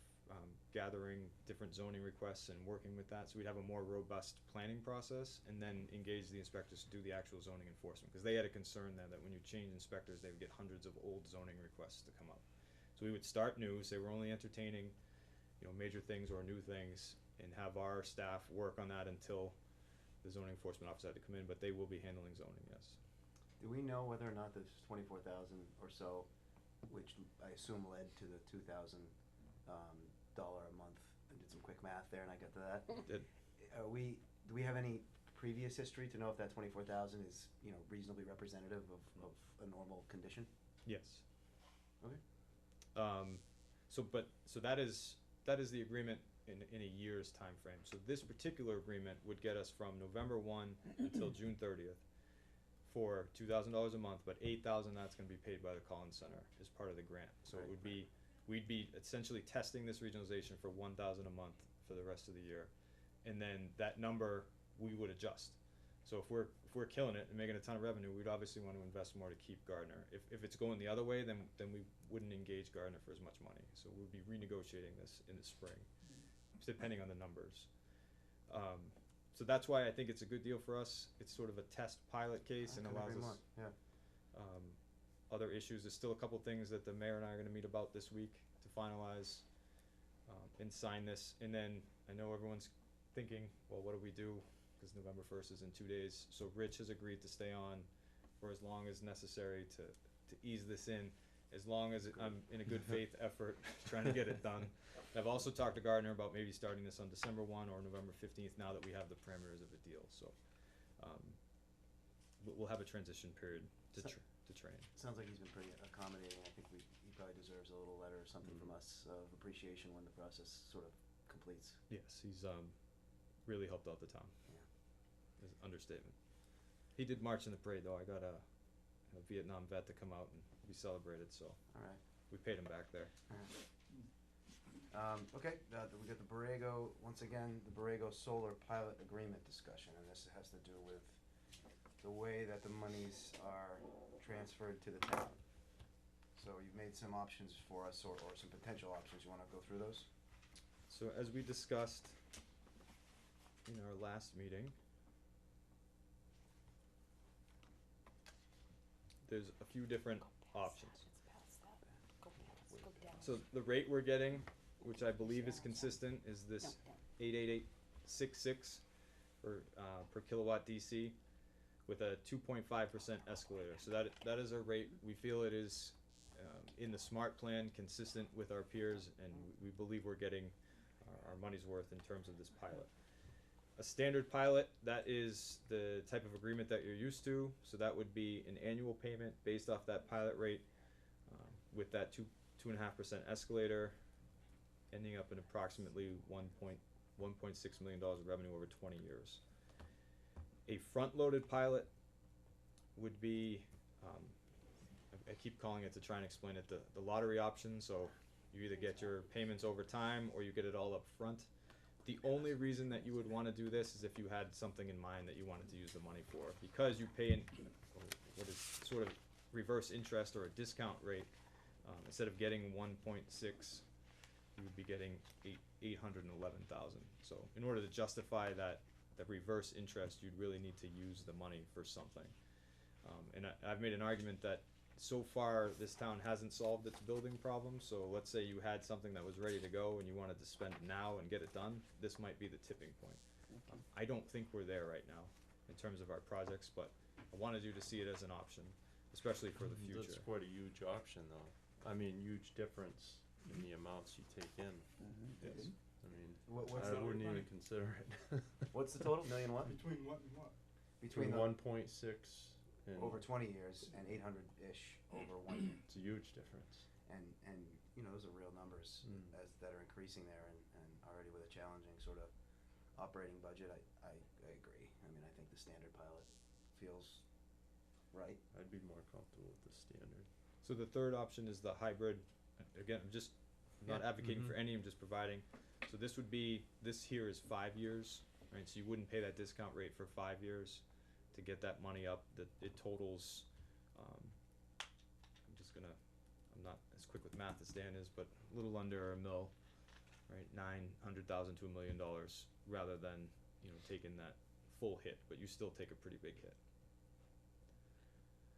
gathering different zoning requests and working with that. So we'd have a more robust planning process, and then engage the inspectors to do the actual zoning enforcement, because they had a concern there that when you change inspectors, they would get hundreds of old zoning requests to come up. So we would start new, say we're only entertaining major things or new things, and have our staff work on that until the zoning enforcement officer had to come in, but they will be handling zoning, yes. Do we know whether or not this 24,000 or so, which I assume led to the $2,000 a month? I did some quick math there and I got to that. Do we have any previous history to know if that 24,000 is reasonably representative of a normal condition? Yes. Okay. So that is the agreement in a year's time frame. So this particular agreement would get us from November 1 until June 30th for $2,000 a month, but $8,000 that's going to be paid by the Collins Center as part of the grant. So it would be, we'd be essentially testing this regionalization for $1,000 a month for the rest of the year, and then that number we would adjust. So if we're killing it and making a ton of revenue, we'd obviously want to invest more to keep Gardner. If it's going the other way, then we wouldn't engage Gardner for as much money. So we'll be renegotiating this in the spring, depending on the numbers. So that's why I think it's a good deal for us. It's sort of a test pilot case and couldn't allows agree us. more, yeah. Other issues, there's still a couple things that the mayor and I are gonna meet about this week to finalize, and sign this. And then I know everyone's thinking, well, what do we do? Cause November 1st is in 2 days. So Rich has agreed to stay on for as long as necessary to ease this in, as long as I'm in a good faith effort trying to get it done. I've also talked to Gardner about maybe starting this on December 1 or November 15th now that we have the parameters of a deal. So, we'll have a transition period to train. Sounds like he's been pretty accommodating. I think he probably deserves a little letter or something from us of appreciation when the process sort of completes. Yes, he's really helped out the town. Yeah. Is an understatement. He did march in the parade though. I got a Vietnam vet to come out and be celebrated, so Alright. we paid him back there. Okay, we got the Borrego, once again, the Borrego Solar Pilot Agreement discussion, and this has to do with the way that the monies are transferred to the town. So you've made some options for us, or some potential options. You wanna go through those? So as we discussed in our last meeting, there's a few different options. So the rate we're getting, which I believe is consistent, is this 88866 per kilowatt DC with a 2.5% escalator. So that is our rate. We feel it is in the SMART plan consistent with our peers, and we believe we're getting our money's worth in terms of this pilot. A standard pilot, that is the type of agreement that you're used to. So that would be an annual payment based off that pilot rate, with that 2.5% escalator, ending up in approximately $1.6 million of revenue over 20 years. A front-loaded pilot would be, I keep calling it to try and explain it, the lottery option. So you either get your payments over time or you get it all up front. The only reason that you would want to do this is if you had something in mind that you wanted to use the money for. Because you pay what is sort of reverse interest or a discount rate, instead of getting 1.6, you would be getting 811,000. So in order to justify that reverse interest, you'd really need to use the money for something. And I've made an argument that so far this town hasn't solved its building problem. So let's say you had something that was ready to go and you wanted to spend it now and get it done. This might be the tipping point. I don't think we're there right now in terms of our projects, but I wanted you to see it as an option, especially for the future. That's quite a huge option though. I mean, huge difference in the amounts you take in. Yes. I mean, What's I the- wouldn't even consider it. What's the total? Million what? Between what and what? Between Between the, 1.6 and over 20 years and 800-ish over 1 year. it's a huge difference. And you know, those are real numbers that are increasing there, and already with a challenging sort of operating budget, I agree. I mean, I think the standard pilot feels right. I'd be more comfortable with the standard. So the third option is the hybrid. Again, I'm not advocating for any, I'm just providing. So this here is 5 years, right? So you wouldn't pay that discount rate for 5 years to get that money up. That it totals, I'm not as quick with math as Dan is, but a little under $1 million, right? $900,000 to $1 million, rather than, taking that full hit, but you still take a pretty big hit.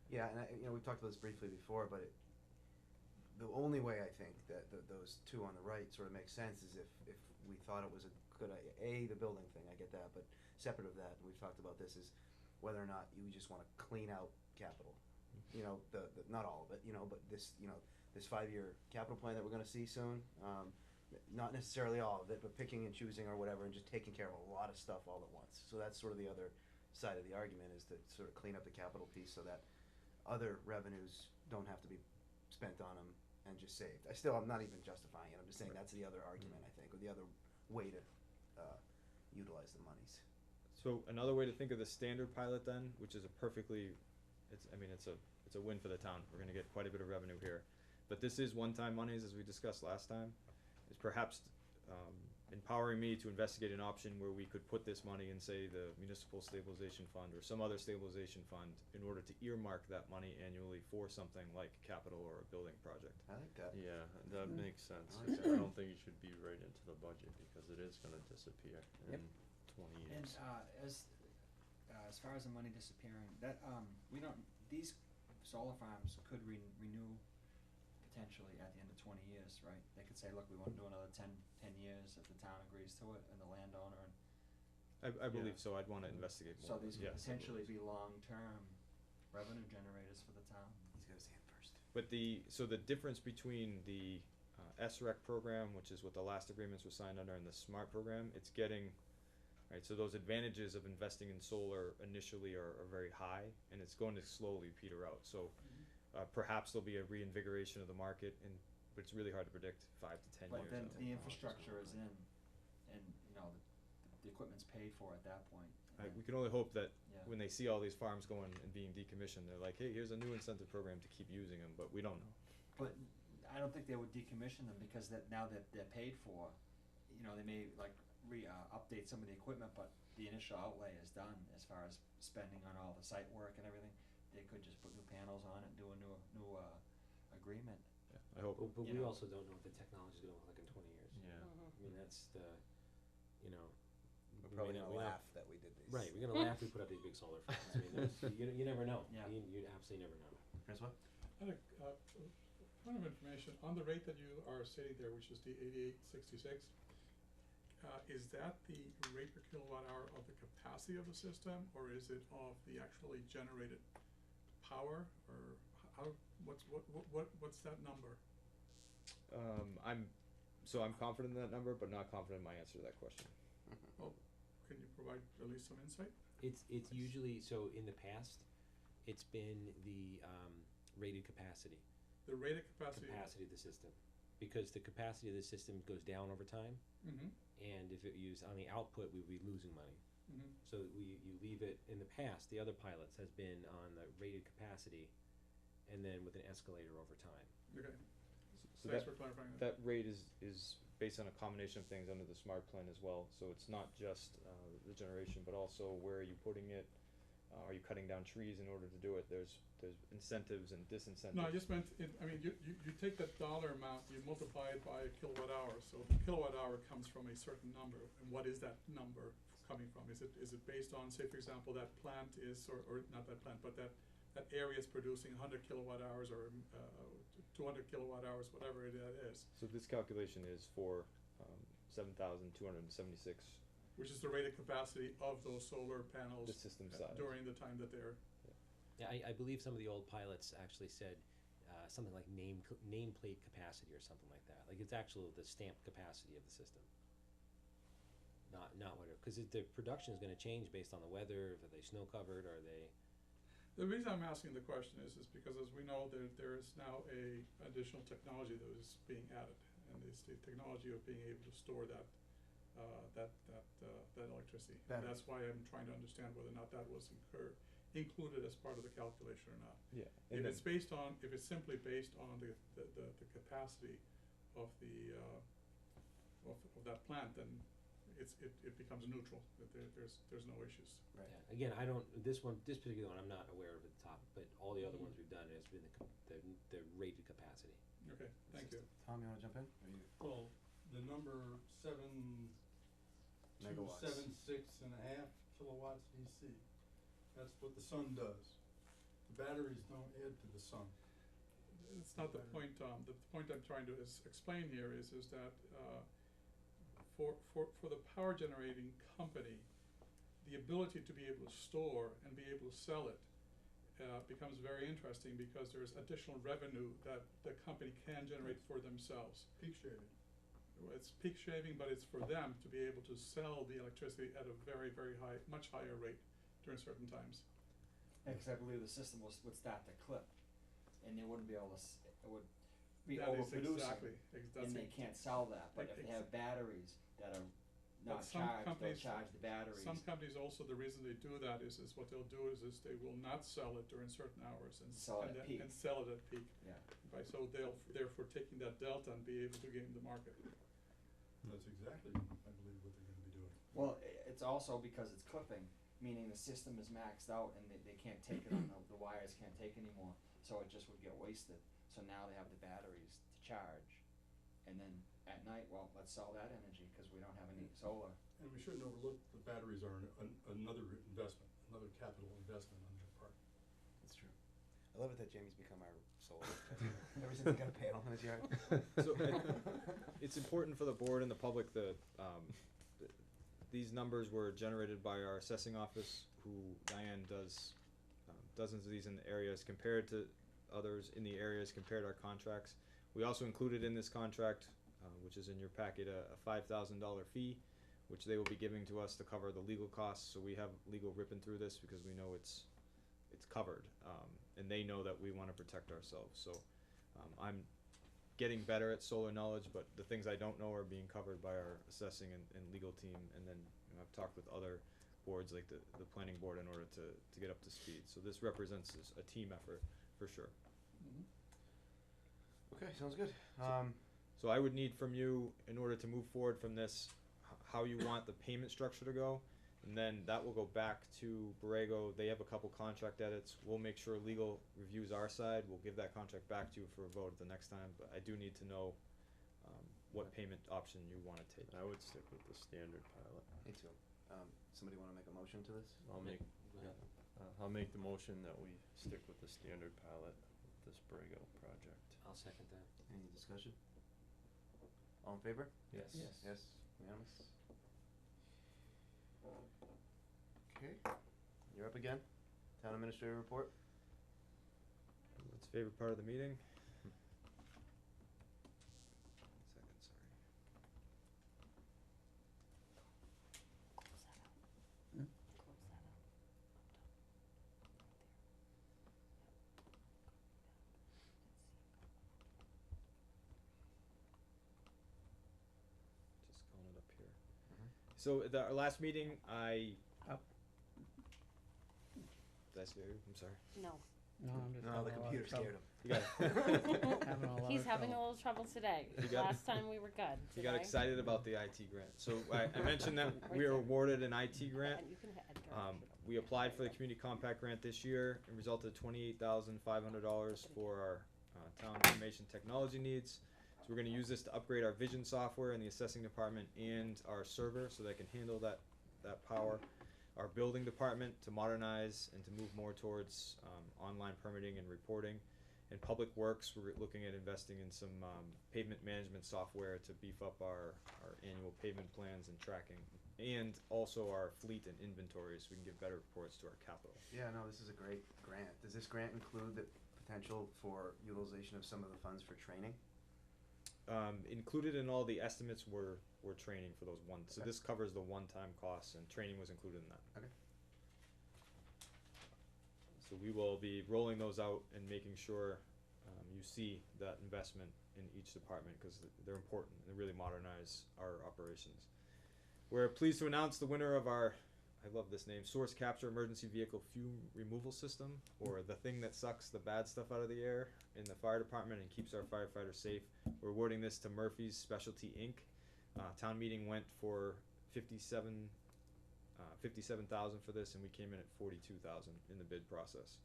Yeah, and we've talked about this briefly before, but the only way I think that those two on the right sort of make sense is if we thought it was a good idea. The building thing, I get that, but separate of that, and we've talked about this, is whether or not you just want to clean out capital. The not all of it, but this 5-year capital plan that we're going to see soon. Not necessarily all of it, but picking and choosing or whatever, and just taking care of a lot of stuff all at once. So that's sort of the other side of the argument, is to sort of clean up the capital piece so that other revenues don't have to be spent on them and just saved. I'm not even justifying it. I'm just saying that's the other argument, I think, or the other way to utilize the monies. So another way to think of the standard pilot then, which is it's a win for the town. We're going to get quite a bit of revenue here, but this is one-time monies, as we discussed last time. Is perhaps empowering me to investigate an option where we could put this money in, say, the municipal stabilization fund or some other stabilization fund in order to earmark that money annually for something like capital or a building project. I like that. Yeah, that Mm. makes sense, I like 'cause that. I don't think it should be right into the budget, because it is gonna disappear Yep. in 20 And, years. as far as the money disappearing, that, we don't, these solar farms could renew potentially at the end of 20 years, right? They could say, look, we wanna do another 10 years if the town agrees to it and the landowner, and I believe so, I'd wanna investigate more. so these could Yes, I potentially believe be long-term revenue generators for the town. He's got his hand first. But so the difference between the SREC program, which is what the last agreements were signed under, and the SMART program, it's getting, right, so those advantages of investing in solar initially are very high, and it's going to slowly peter out, so perhaps there'll be a reinvigoration of the market, but it's really hard to predict 5 to 10 years. But then out. the infrastructure is in, and, you know, the equipment's paid for at that point. and We can only hope that Yeah. when they see all these farms going and being decommissioned, they're like, hey, here's a new incentive program to keep using them, but we don't know. But I don't think they would decommission them, because that, now that they're paid for, you know, they may like update some of the equipment, but the initial outlay is done as far as spending on all the site work and everything. They could just put new panels on it and do a new agreement. Yeah, I hope. But You we know. also don't know what the technology's gonna look like in 20 years. Yeah. I mean, that's the, you know. We're we probably may gonna not- we don't- laugh that we did these. Right, we're gonna laugh if we put up these big solar farms, I mean, you never know, Yeah. you absolutely never know. Francois? I had a point of information, on the rate that you are stating there, which is the 88.66, is that the rate per kilowatt hour of the capacity of the system, or is it of the actually generated power, or how, what's that number? I'm confident in that number, but not confident in my answer to that question. Well, can you provide at least some insight? It's usually, so in the past, it's been the, rated capacity The rated capacity? of the system. Because the capacity of the system goes down over time, Mm-hmm, and if it used on the output, we'd be losing money. mm-hmm. So you leave it, in the past, the other pilots has been on the rated capacity, and then with an escalator over time. Okay, So thanks for clarifying that. that rate is based on a combination of things under the SMART plan as well, so it's not just the generation, but also where are you putting it? Are you cutting down trees in order to do it? There's incentives and disincentives. No, I just meant, you take that dollar amount, you multiply it by a kilowatt hour, so the kilowatt hour comes from a certain number, and what is that number coming from? Is it based on, say, for example, that plant is, or not that plant, but that area is producing 100 kilowatt hours, or 200 kilowatt hours, whatever that is, So this calculation is for 7,276, which is the rated capacity of those solar panels the system size. during the time that they're, Yeah, I believe some of the old pilots actually said, something like nameplate capacity or something like that, like it's actually the stamped capacity of the system. Not what cause the production is gonna change based on the weather, are they snow covered, are they? the reason I'm asking the question is because as we know, there is now a additional technology that is being added, and it's the technology of being able to store that electricity. And Batteries. that's why I'm trying to understand whether or not that was included as part of the calculation or not. Yeah. If And it's simply based on the capacity of of that plant, then it becomes neutral, that there's no issues. Right. Yeah, again, this particular one, I'm not aware of at the top, but all the other ones we've done has been the rated capacity. Okay, thank you. Tom, you wanna jump in? Or you? Well, the number Megawatts. 7.76.5 kilowatts DC. That's what the sun does. The batteries don't add to the sun. It's not the point, Tom. The point I'm trying to explain here is that, for the power generating company, the ability to be able to store and be able to sell it, becomes very interesting because there's additional revenue that the company can generate for themselves. Peak shaving. It's peak shaving, but it's for them to be able to sell the electricity at a very, very high, much higher rate during certain times. Yeah, 'cause I believe the system would start to clip, and they wouldn't be able to, it would be That is overproducing. exactly, And they can't sell that, but if they have batteries that are not some charged, they'll companies- charge the batteries. Some companies also, the reason they do that is what they'll do is they will not sell it during certain hours and Sell it at peak. and sell it at peak. Yeah. Right, so they'll therefore taking that delta and be able to gain the market. That's exactly, I believe, what they're gonna be doing. Well, it's also because it's clipping, meaning the system is maxed out and they can't take it on, the wires can't take anymore, so it just would get wasted. So now they have the batteries to charge, and then at night, well, let's sell that energy, cause we don't have any solar. And we shouldn't overlook the batteries are another investment, another capital investment on their part. That's true. I love it that Jamie's become our solar. Ever since he got a panel in his yard. So, it's important for the board and the public that, these numbers were generated by our assessing office, who Diane does, dozens of these in the areas, compared to others in the areas, compared our contracts. We also included in this contract, which is in your packet, a $5,000 fee, which they will be giving to us to cover the legal costs, so we have legal ripping through this because we know it's covered, and they know that we wanna protect ourselves, so, I'm getting better at solar knowledge, but the things I don't know are being covered by our assessing and legal team, and then, you know, I've talked with other boards like the planning board in order to get up to speed, so this represents a team effort, for sure. Okay, sounds good. So I would need from you, in order to move forward from this, how you want the payment structure to go, and then that will go back to Borrego. They have a couple contract edits. We'll make sure legal reviews our side. We'll give that contract back to you for a vote at the next time, but I do need to know, what payment option you wanna take. I would stick with the standard pilot. Me too. Somebody wanna make a motion to this? I'll make, Go ahead. I'll make the motion that we stick with the standard pilot with this Borrego project. I'll second that. Any discussion? All in favor? Yes. Yes. Yes, unanimous. Okay, you're up again. Town administrator report. What's favorite part of the meeting? Second, sorry. Hmm? Just calling it up here. Mhm. So at our last meeting, Up. Did I scare you? I'm sorry. No. No, I'm just No, having the a lot of computer trouble. scared him. You got Having a lot He's of having a trouble. little trouble today. You got- Last time we were good. You got Today- excited about the IT grant. So I mentioned that Right we were there. awarded an IT grant. And you can Edgar, We applied for the community compact grant this year. It resulted in $28,500 for our town information technology needs. So we're gonna use this to upgrade our vision software in the assessing department and our server so they can handle that power. Our building department to modernize and to move more towards online permitting and reporting. In public works, we're looking at investing in some pavement management software to beef up our annual pavement plans and tracking. And also our fleet and inventory, so we can give better reports to our capital. Yeah, no, this is a great grant. Does this grant include the potential for utilization of some of the funds for training? Included in all the estimates were training for those so Okay. this covers the one-time costs, and training was included in that. Okay. So we will be rolling those out and making sure you see that investment in each department, cause they're important, they really modernize our operations. We're pleased to announce the winner of our, I love this name, Source Capture Emergency Vehicle Fume Removal System, or the thing that sucks the bad stuff out of the air in the fire department and keeps our firefighters safe. We're awarding this to Murphy's Specialty Inc. Town meeting went for 57,000 for this, and we came in at 42,000 in the bid process.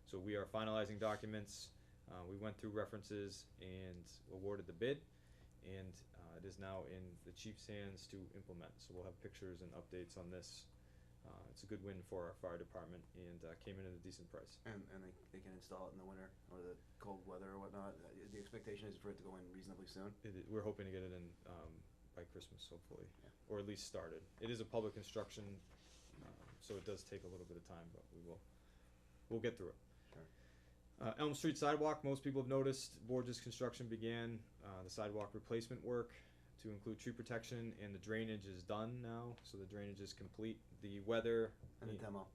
So we are finalizing documents. We went through references and awarded the bid, and it is now in the chief's hands to implement. So we'll have pictures and updates on this. It's a good win for our fire department, and came in at a decent price. And they can install it in the winter or the cold weather or whatnot? The expectation is for it to go in reasonably soon? We're hoping to get it in by Christmas, hopefully, Yeah. or at least started. It is a public construction, so it does take a little bit of time, but we'll get through it. Sure. Elm Street sidewalk, most people have noticed, Borges Construction began the sidewalk replacement work to include tree protection, and the drainage is done now, so the drainage is complete. The weather And the demo?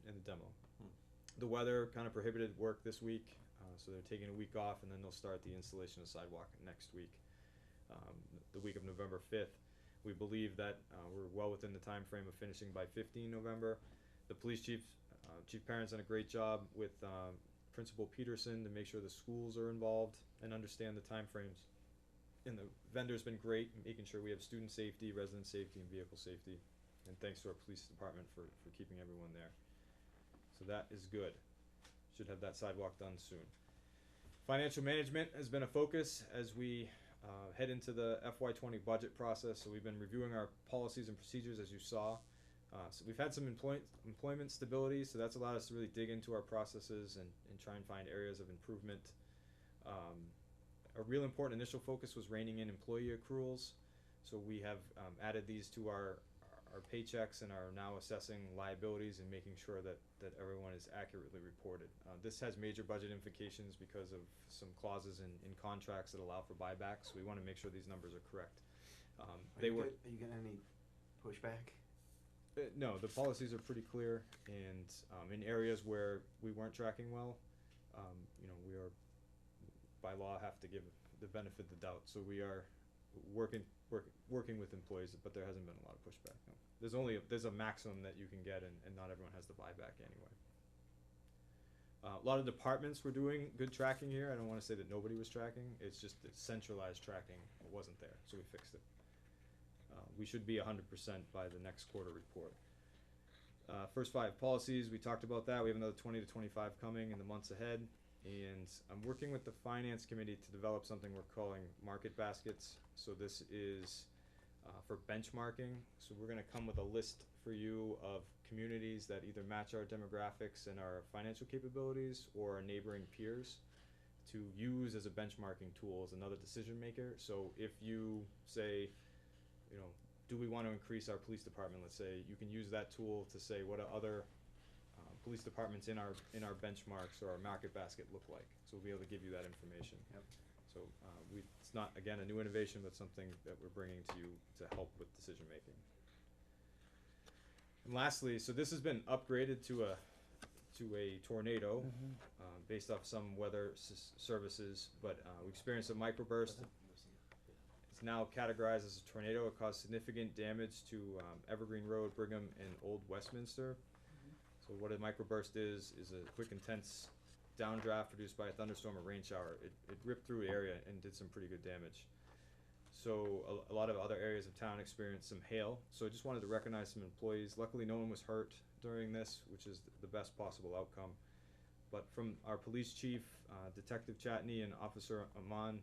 and the demo. Hmm. The weather kind of prohibited work this week, so they're taking a week off, and then they'll start the installation of sidewalk next week, the week of November 5th. We believe that we're well within the time frame of finishing by 15 November. The police chief, Chief Parent's done a great job with Principal Peterson to make sure the schools are involved and understand the time frames. and the vendor's been great in making sure we have student safety, resident safety, and vehicle safety. And thanks to our police department for keeping everyone there. So that is good. Should have that sidewalk done soon. Financial management has been a focus as we head into the FY20 budget process. So we've been reviewing our policies and procedures, as you saw. So we've had some employment stability, so that's allowed us to really dig into our processes and try and find areas of improvement. A real important initial focus was reining in employee accruals. So we have added these to our paychecks and are now assessing liabilities and making sure that everyone is accurately reported. This has major budget implications because of some clauses in contracts that allow for buybacks. So we want to make sure these numbers are correct. Are you getting any pushback? No, the policies are pretty clear, and in areas where we weren't tracking well, we are by law have to give the benefit of the doubt. So we are working with employees, but there hasn't been a lot of pushback. No. There's a maximum that you can get, and not everyone has the buyback anyway. A lot of departments were doing good tracking here. I don't want to say that nobody was tracking. It's just that centralized tracking wasn't there, so we fixed it. We should be 100% by the next quarter report. First 5 policies, we talked about that. We have another 20 to 25 coming in the months ahead. And I'm working with the finance committee to develop something we're calling market baskets. So this is for benchmarking. So we're going to come with a list for you of communities that either match our demographics and our financial capabilities or our neighboring peers to use as a benchmarking tool as another decision maker. So if you say, do we want to increase our police department? Let's say you can use that tool to say what are other police departments in our benchmarks or our market basket look like. So we'll be able to give you that information. Yep. So it's not, again, a new innovation, but something that we're bringing to you to help with decision making. And lastly, so this has been upgraded to a tornado based off some weather services, but we experienced a microburst. It's now categorized as a tornado. It caused significant damage to Evergreen Road, Brigham, and Old Westminster. So what a microburst is a quick, intense downdraft produced by a thunderstorm or rain shower. It ripped through the area and did some pretty good damage. So a lot of other areas of town experienced some hail. So I just wanted to recognize some employees. Luckily, no one was hurt during this, which is the best possible outcome. But from our police chief, Detective Chatney and Officer Aman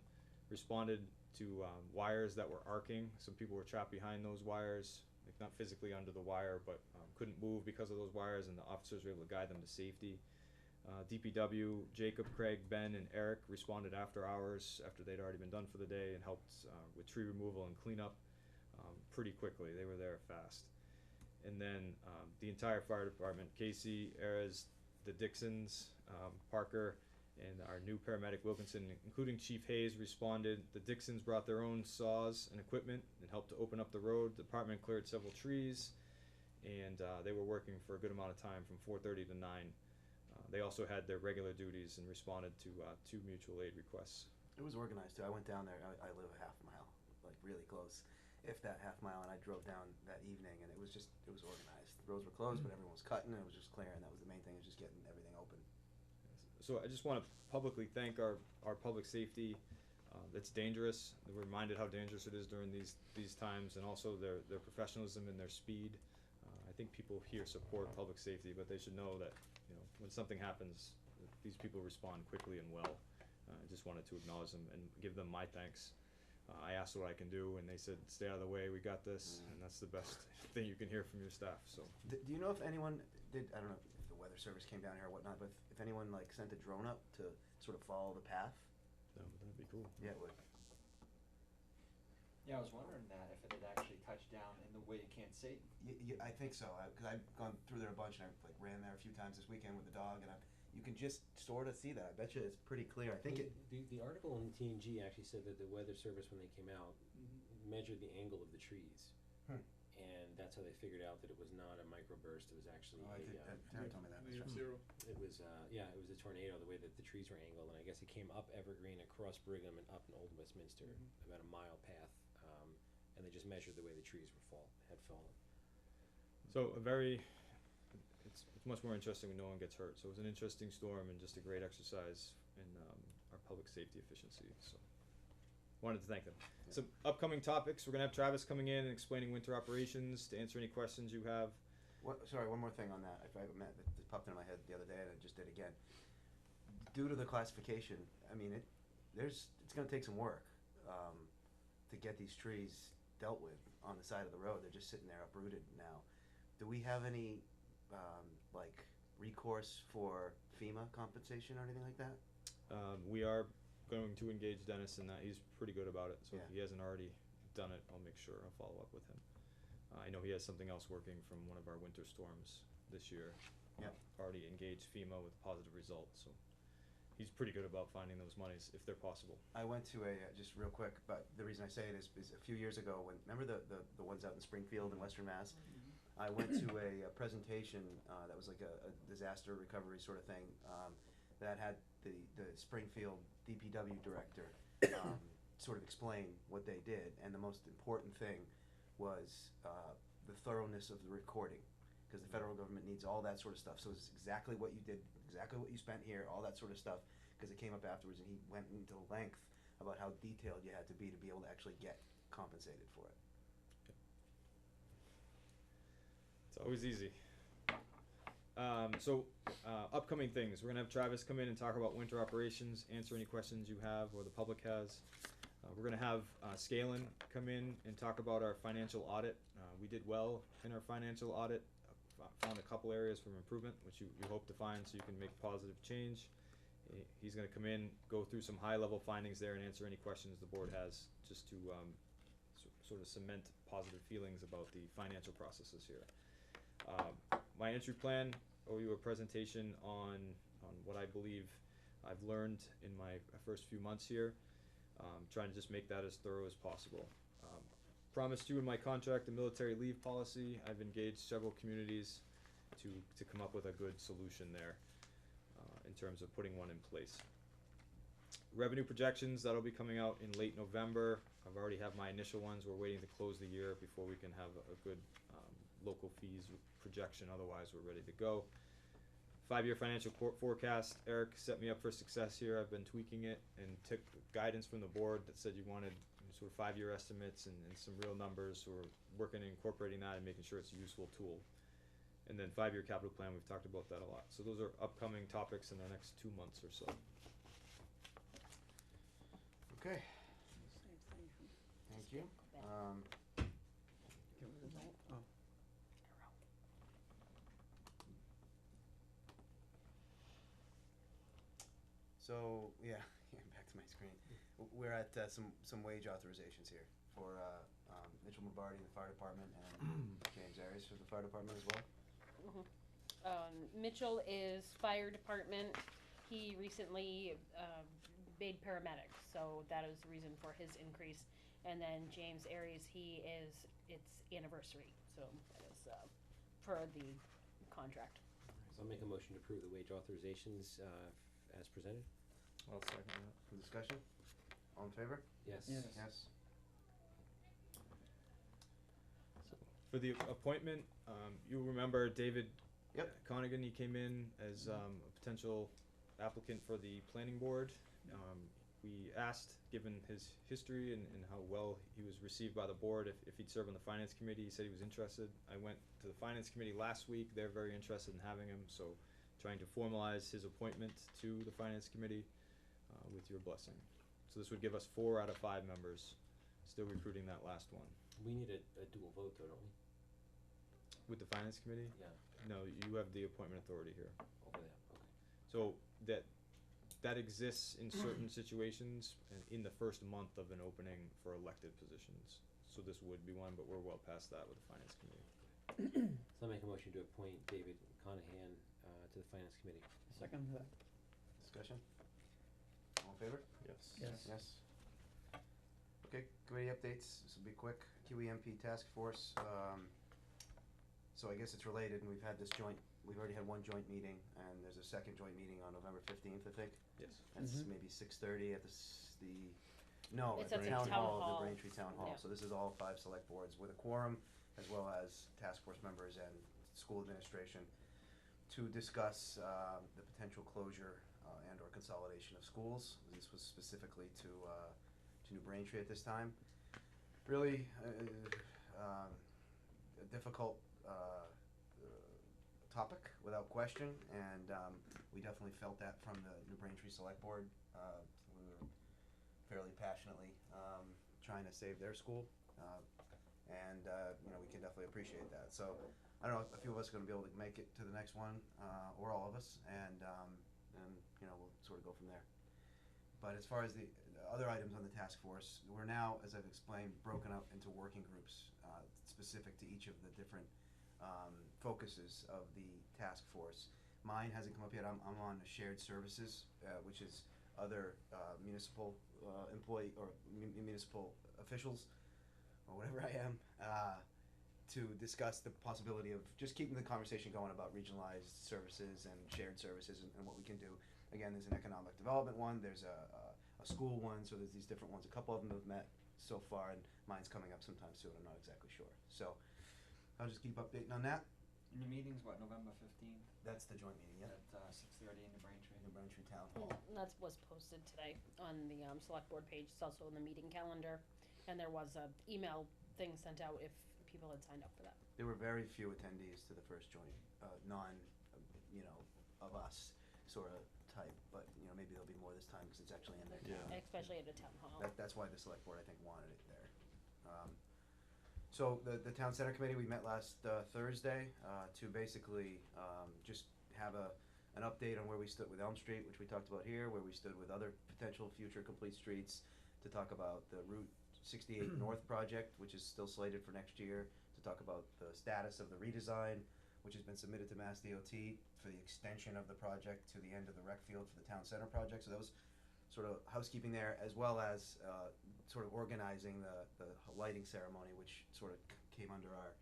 responded to wires that were arcing. Some people were trapped behind those wires, like not physically under the wire, but couldn't move because of those wires, and the officers were able to guide them to safety. DPW, Jacob, Craig, Ben, and Eric responded after hours, after they'd already been done for the day, and helped with tree removal and cleanup pretty quickly. They were there fast. And then the entire fire department, Casey, Erez, the Dixons, Parker, and our new paramedic Wilkinson, including Chief Hayes, responded. The Dixons brought their own saws and equipment and helped to open up the road. The department cleared several trees, and they were working for a good amount of time, from 4:30 to 9. They also had their regular duties and responded to 2 mutual aid requests. It was organized too. I went down there. I live a half mile, like really close, if that half mile, and I drove down that evening, and it was organized. The roads were closed, but everyone was cutting, and it was just clearing. That was the main thing, is just getting everything open. So I just want to publicly thank our public safety. It's dangerous. We're reminded how dangerous it is during these times, and also their professionalism and their speed. I think people here support public safety, but they should know that when something happens, these people respond quickly and well. I just wanted to acknowledge them and give them my thanks. I asked what I can do, and they said, "Stay out of the way. We got this," and that's the best thing you can hear from your staff. So, do you know if anyone did? I don't know if the weather service came down here or whatnot, but if anyone sent a drone up to sort of follow the path? that'd be cool. Yeah, it would. Yeah, I was wondering that if it had actually touched down in the way you can't see. I think so, because I've gone through there a bunch, and I ran there a few times this weekend with the dog, and you can just sort of see that. I bet you it's pretty clear. I think the article in TNG actually said that the weather service, when they came out, measured the angle of the trees, and that's how they figured out that it was not a microburst. It was actually Terry told me that. Negative zero. It was it was a tornado. The way that the trees were angled, and I guess it came up Evergreen, across Brigham, and up in Old Westminster, about a mile path, and they just measured the way the trees had fallen. So it's much more interesting when no one gets hurt. So it was an interesting storm and just a great exercise in our public safety efficiency. So wanted to thank them. Some upcoming topics, we're gonna have Travis coming in and explaining winter operations, to answer any questions you have. Sorry, one more thing on that. If I meant that popped into my head the other day, and I just did again. Due to the classification, I mean, it's gonna take some work to get these trees dealt with on the side of the road. They're just sitting there uprooted now. Do we have any like recourse for FEMA compensation or anything like that? We are going to engage Dennis in that. He's pretty good about it, so Yeah. if he hasn't already done it, I'll make sure I'll follow up with him. I know he has something else working from one of our winter storms this year. Yeah. Already engaged FEMA with positive results, so he's pretty good about finding those monies if they're possible. I went to just real quick, but the reason I say it is a few years ago when, remember the ones out in Springfield in Western Mass? I went to a presentation that was like a disaster recovery sort of thing that had the Springfield DPW director sort of explain what they did, and the most important thing was the thoroughness of the recording, because the federal government needs all that sort of stuff. So it's exactly what you did, exactly what you spent here, all that sort of stuff, because it came up afterwards, and he went into length about how detailed you had to be able to actually get compensated for it. It's always easy. Upcoming things. We're gonna have Travis come in and talk about winter operations, answer any questions you have or the public has. We're gonna have Scalen come in and talk about our financial audit. We did well in our financial audit. Found a couple areas for improvement, which you hope to find, so you can make positive change. He's gonna come in, go through some high-level findings there, and answer any questions the board has, just to sort of cement positive feelings about the financial processes here. My entry plan, owe you a presentation on what I believe I've learned in my first few months here. Trying to just make that as thorough as possible. Promised you in my contract a military leave policy. I've engaged several communities to come up with a good solution there in terms of putting one in place. Revenue projections, that'll be coming out in late November. I've already have my initial ones. We're waiting to close the year before we can have a good local fees projection, otherwise we're ready to go. 5-year financial forecast, Eric set me up for success here. I've been tweaking it and took guidance from the board that said you wanted sort of 5-year estimates and some real numbers, so we're working and incorporating that and making sure it's a useful tool. And then 5-year capital plan, we've talked about that a lot. So those are upcoming topics in the next 2 months or so. Okay, Same thing. thank you. Get rid of that. Oh. So, yeah, back to my screen. We're at some wage authorizations here for Mitchell Mabarty in the fire department and James Arias for the fire department as well. Mitchell is fire department. He recently made paramedic, so that is the reason for his increase. And then James Arias, it's anniversary, so that is per the contract. So I'll make a motion to approve the wage authorizations as presented. I'll second that. For discussion? All in favor? Yes. Yes. Yes. For the appointment, you'll remember David Yep. Conigan, he came in as a potential applicant for the planning board. We asked, given his history and how well he was received by the board, if he'd serve on the finance committee. He said he was interested. I went to the finance committee last week. They're very interested in having him, so trying to formalize his appointment to the finance committee with your blessing. So this would give us 4 out of 5 members. Still recruiting that last one. We need a dual vote though, don't we? With the finance committee? Yeah, No, you have the appointment authority here. over there, okay. So that exists in certain situations in the first month of an opening for elected positions. So this would be one, but we're well past that with the finance committee. So I'll make a motion to appoint David Conahan to the finance committee. Second that. Discussion? All in favor? Yes. Yes. Yes. Okay, committee updates, this will be quick. QEMP task force, so I guess it's related, and we've already had one joint meeting, and there's a second joint meeting on November 15th, I think. Yes. That's Mhm. maybe 6:30 at no, It's at at the the town town hall, the hall. Braintree Town Hall. Yeah. So this is all 5 select boards with a quorum, as well as task force members and school administration, to discuss the potential closure and or consolidation of schools. This was specifically to New Braintree at this time. Really, a difficult topic without question, and we definitely felt that from the New Braintree Select Board. We were fairly passionately trying to save their school, and we can definitely appreciate that. So I don't know if a few of us are going to be able to make it to the next one, or all of us, and we'll sort of go from there. But as far as the other items on the task force, we're now, as I've explained, broken up into working groups specific to each of the different focuses of the task force. Mine hasn't come up yet. I'm on shared services, which is other municipal employee or municipal officials, or whatever I am, to discuss the possibility of just keeping the conversation going about regionalized services and shared services and what we can do. Again, there's an economic development one, there's a school one, so there's these different ones. A couple of them have met so far, and mine's coming up sometime soon, I'm not exactly sure. So, I'll just keep updating on that. And your meeting's what, November 15th? That's the joint meeting, yeah. At 6:30 in New Braintree. New Braintree Town Hall. And that was posted today on the select board page. It's also in the meeting calendar, and there was a email thing sent out if people had signed up for that. There were very few attendees to the first joint, of us sort of type, but maybe there'll be more this time because it's actually in their town. Yeah. Especially at a town hall. That's why the select board, I think, wanted it there. So the town center committee, we met last Thursday to basically just have an update on where we stood with Elm Street, which we talked about here, where we stood with other potential future complete streets, to talk about the Route 68 North project, which is still slated for next year, to talk about the status of the redesign, which has been submitted to Mass DOT for the extension of the project to the end of the rec field for the town center project. So that was sort of housekeeping there, as well as sort of organizing the lighting ceremony, which sort of came under our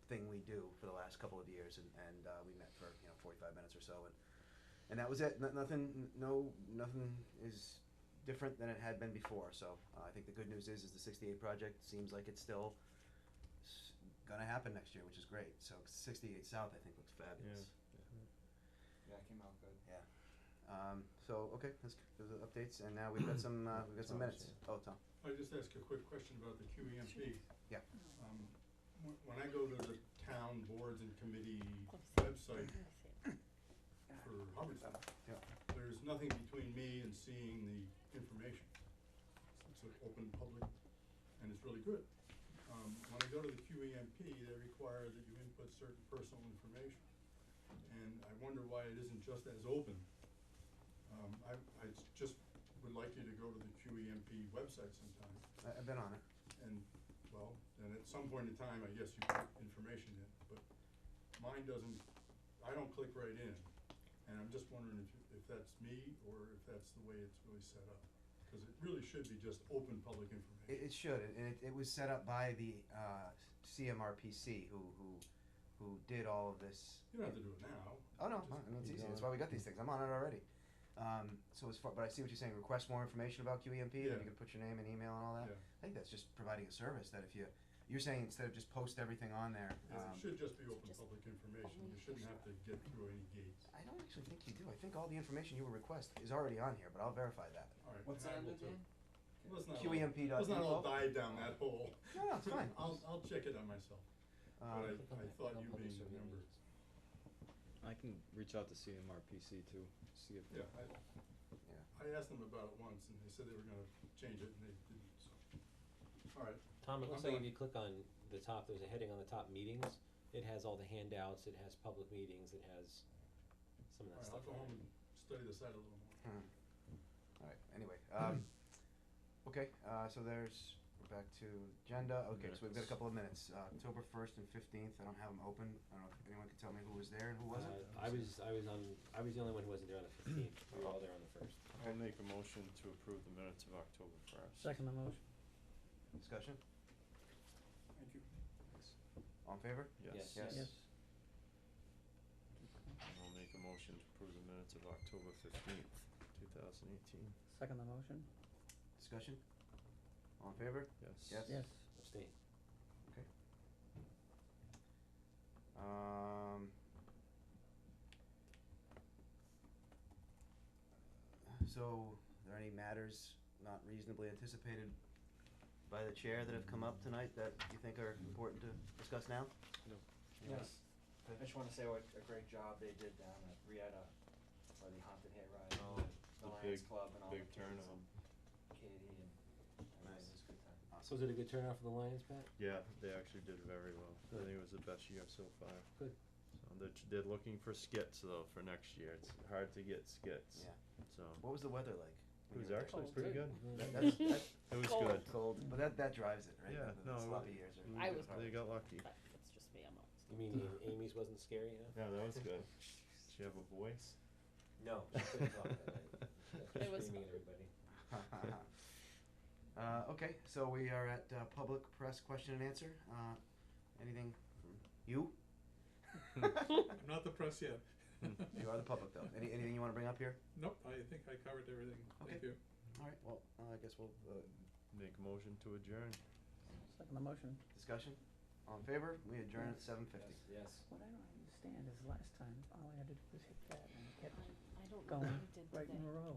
thing we do for the last couple of years, and we met for 45 minutes or so, and that was it. Nothing is different than it had been before. So I think the good news is the 68 project seems like it's still gonna happen next year, which is great. So 68 South, I think, looks fabulous. Yeah, it came out good. Yeah. So okay, those are the updates, and now we've got some minutes. Oh, Tom. I just ask a quick question about the QEMP. Yeah. When I go to the town boards and committee website for Hubbardston, Yeah. there's nothing between me and seeing the information. It's an open public, and it's really good. When I go to the QEMP, they require that you input certain personal information, and I wonder why it isn't just as open. I just would like you to go to the QEMP website sometime, I've been on it. and, well, then at some point in time, I guess you put information in, but mine doesn't, I don't click right in, and I'm just wondering if that's me, or if that's the way it's really set up, cause it really should be just open public information. It should, and it was set up by the CMRPC, who did all of this. You don't have to do it now. Oh no, Just I mean, it's keep easy. That's going. why we got these things. I'm on it already. So but I see what you're saying. Request more information about QEMP, Yeah. and you can put your name and email and all that. Yeah. I think that's just providing a service that if you're saying instead of just post everything on there. Yes, it should just be open just public information, you only shouldn't have to get through any gates. I don't actually think you do. I think all the information you would request is already on here, but I'll verify that. Alright, What's and I that will under, too. Dan? Let's not QEMP.info? Let's not all dive down that hole. No, it's fine. I'll check it out myself, but I Click on that, thought click on you public being a survey member. meetings. I can reach out to CMRPC too, see if they. Yeah, I asked them about it once, and they said they were gonna change it, and they didn't, so. Alright, Tom, it looks I'm like if done. you click on the top, there's a heading on the top, meetings. It has all the handouts, it has public meetings, it has some of that alright, stuff. I'll go on home it. and study the site a little more. Alright, anyway, okay, so we're back to agenda. Okay, so we've got a couple of minutes. October 1st and 15th, I don't have them open. I don't know if anyone can tell me who was there and who wasn't. I was the only one who wasn't there on the 15th. We were all there on the 1st. I'll make a motion to approve the minutes of October 1st. Second the motion. Discussion? Thank you. All in favor? Yes. Yes. Yes. I'll make a motion to approve the minutes of October 15th, 2018. Second the motion. Discussion? All in favor? Yes. Yes. Yes. Abstain. Okay. So, are there any matters not reasonably anticipated by the chair that have come up tonight that you think are important to discuss now? Yes. I just wanna say what a great job they did down at Rieta for the haunted hayride, Oh, the the Lions big- Club and all the big kids turnout. and Katie and everybody, Nice. it was a good time. Was it a good turnout for the Lions, Pat? Yeah, they actually did very well. I Good. think it was the best year so far. Good. So they're looking for skits though for next year. It's hard to get skits. Yeah. So What was the weather like? it when was you were actually Cold. pretty good. there? That's It was Cold. good. cold, but that drives it, right? Yeah, The no, sloppy years are. I was They got lucky. But it's just me, I'm not. You mean Amy's wasn't scary enough? Yeah, that was good. Did she have a voice? No, she couldn't talk that night. It was Screaming fun. at everybody. Okay, so we are at public press question and answer. Anything from you? I'm not the press yet. You are the public though. Anything you wanna bring up here? Nope, I think I covered everything, thank Okay. you. Alright, well, I guess we'll, Make a motion to adjourn. Second the motion. discussion? All in favor? We adjourn at 7:50. Yes. What I don't understand is last time, all I had to do was hit that and it kept I don't know what going you did right in today. a row.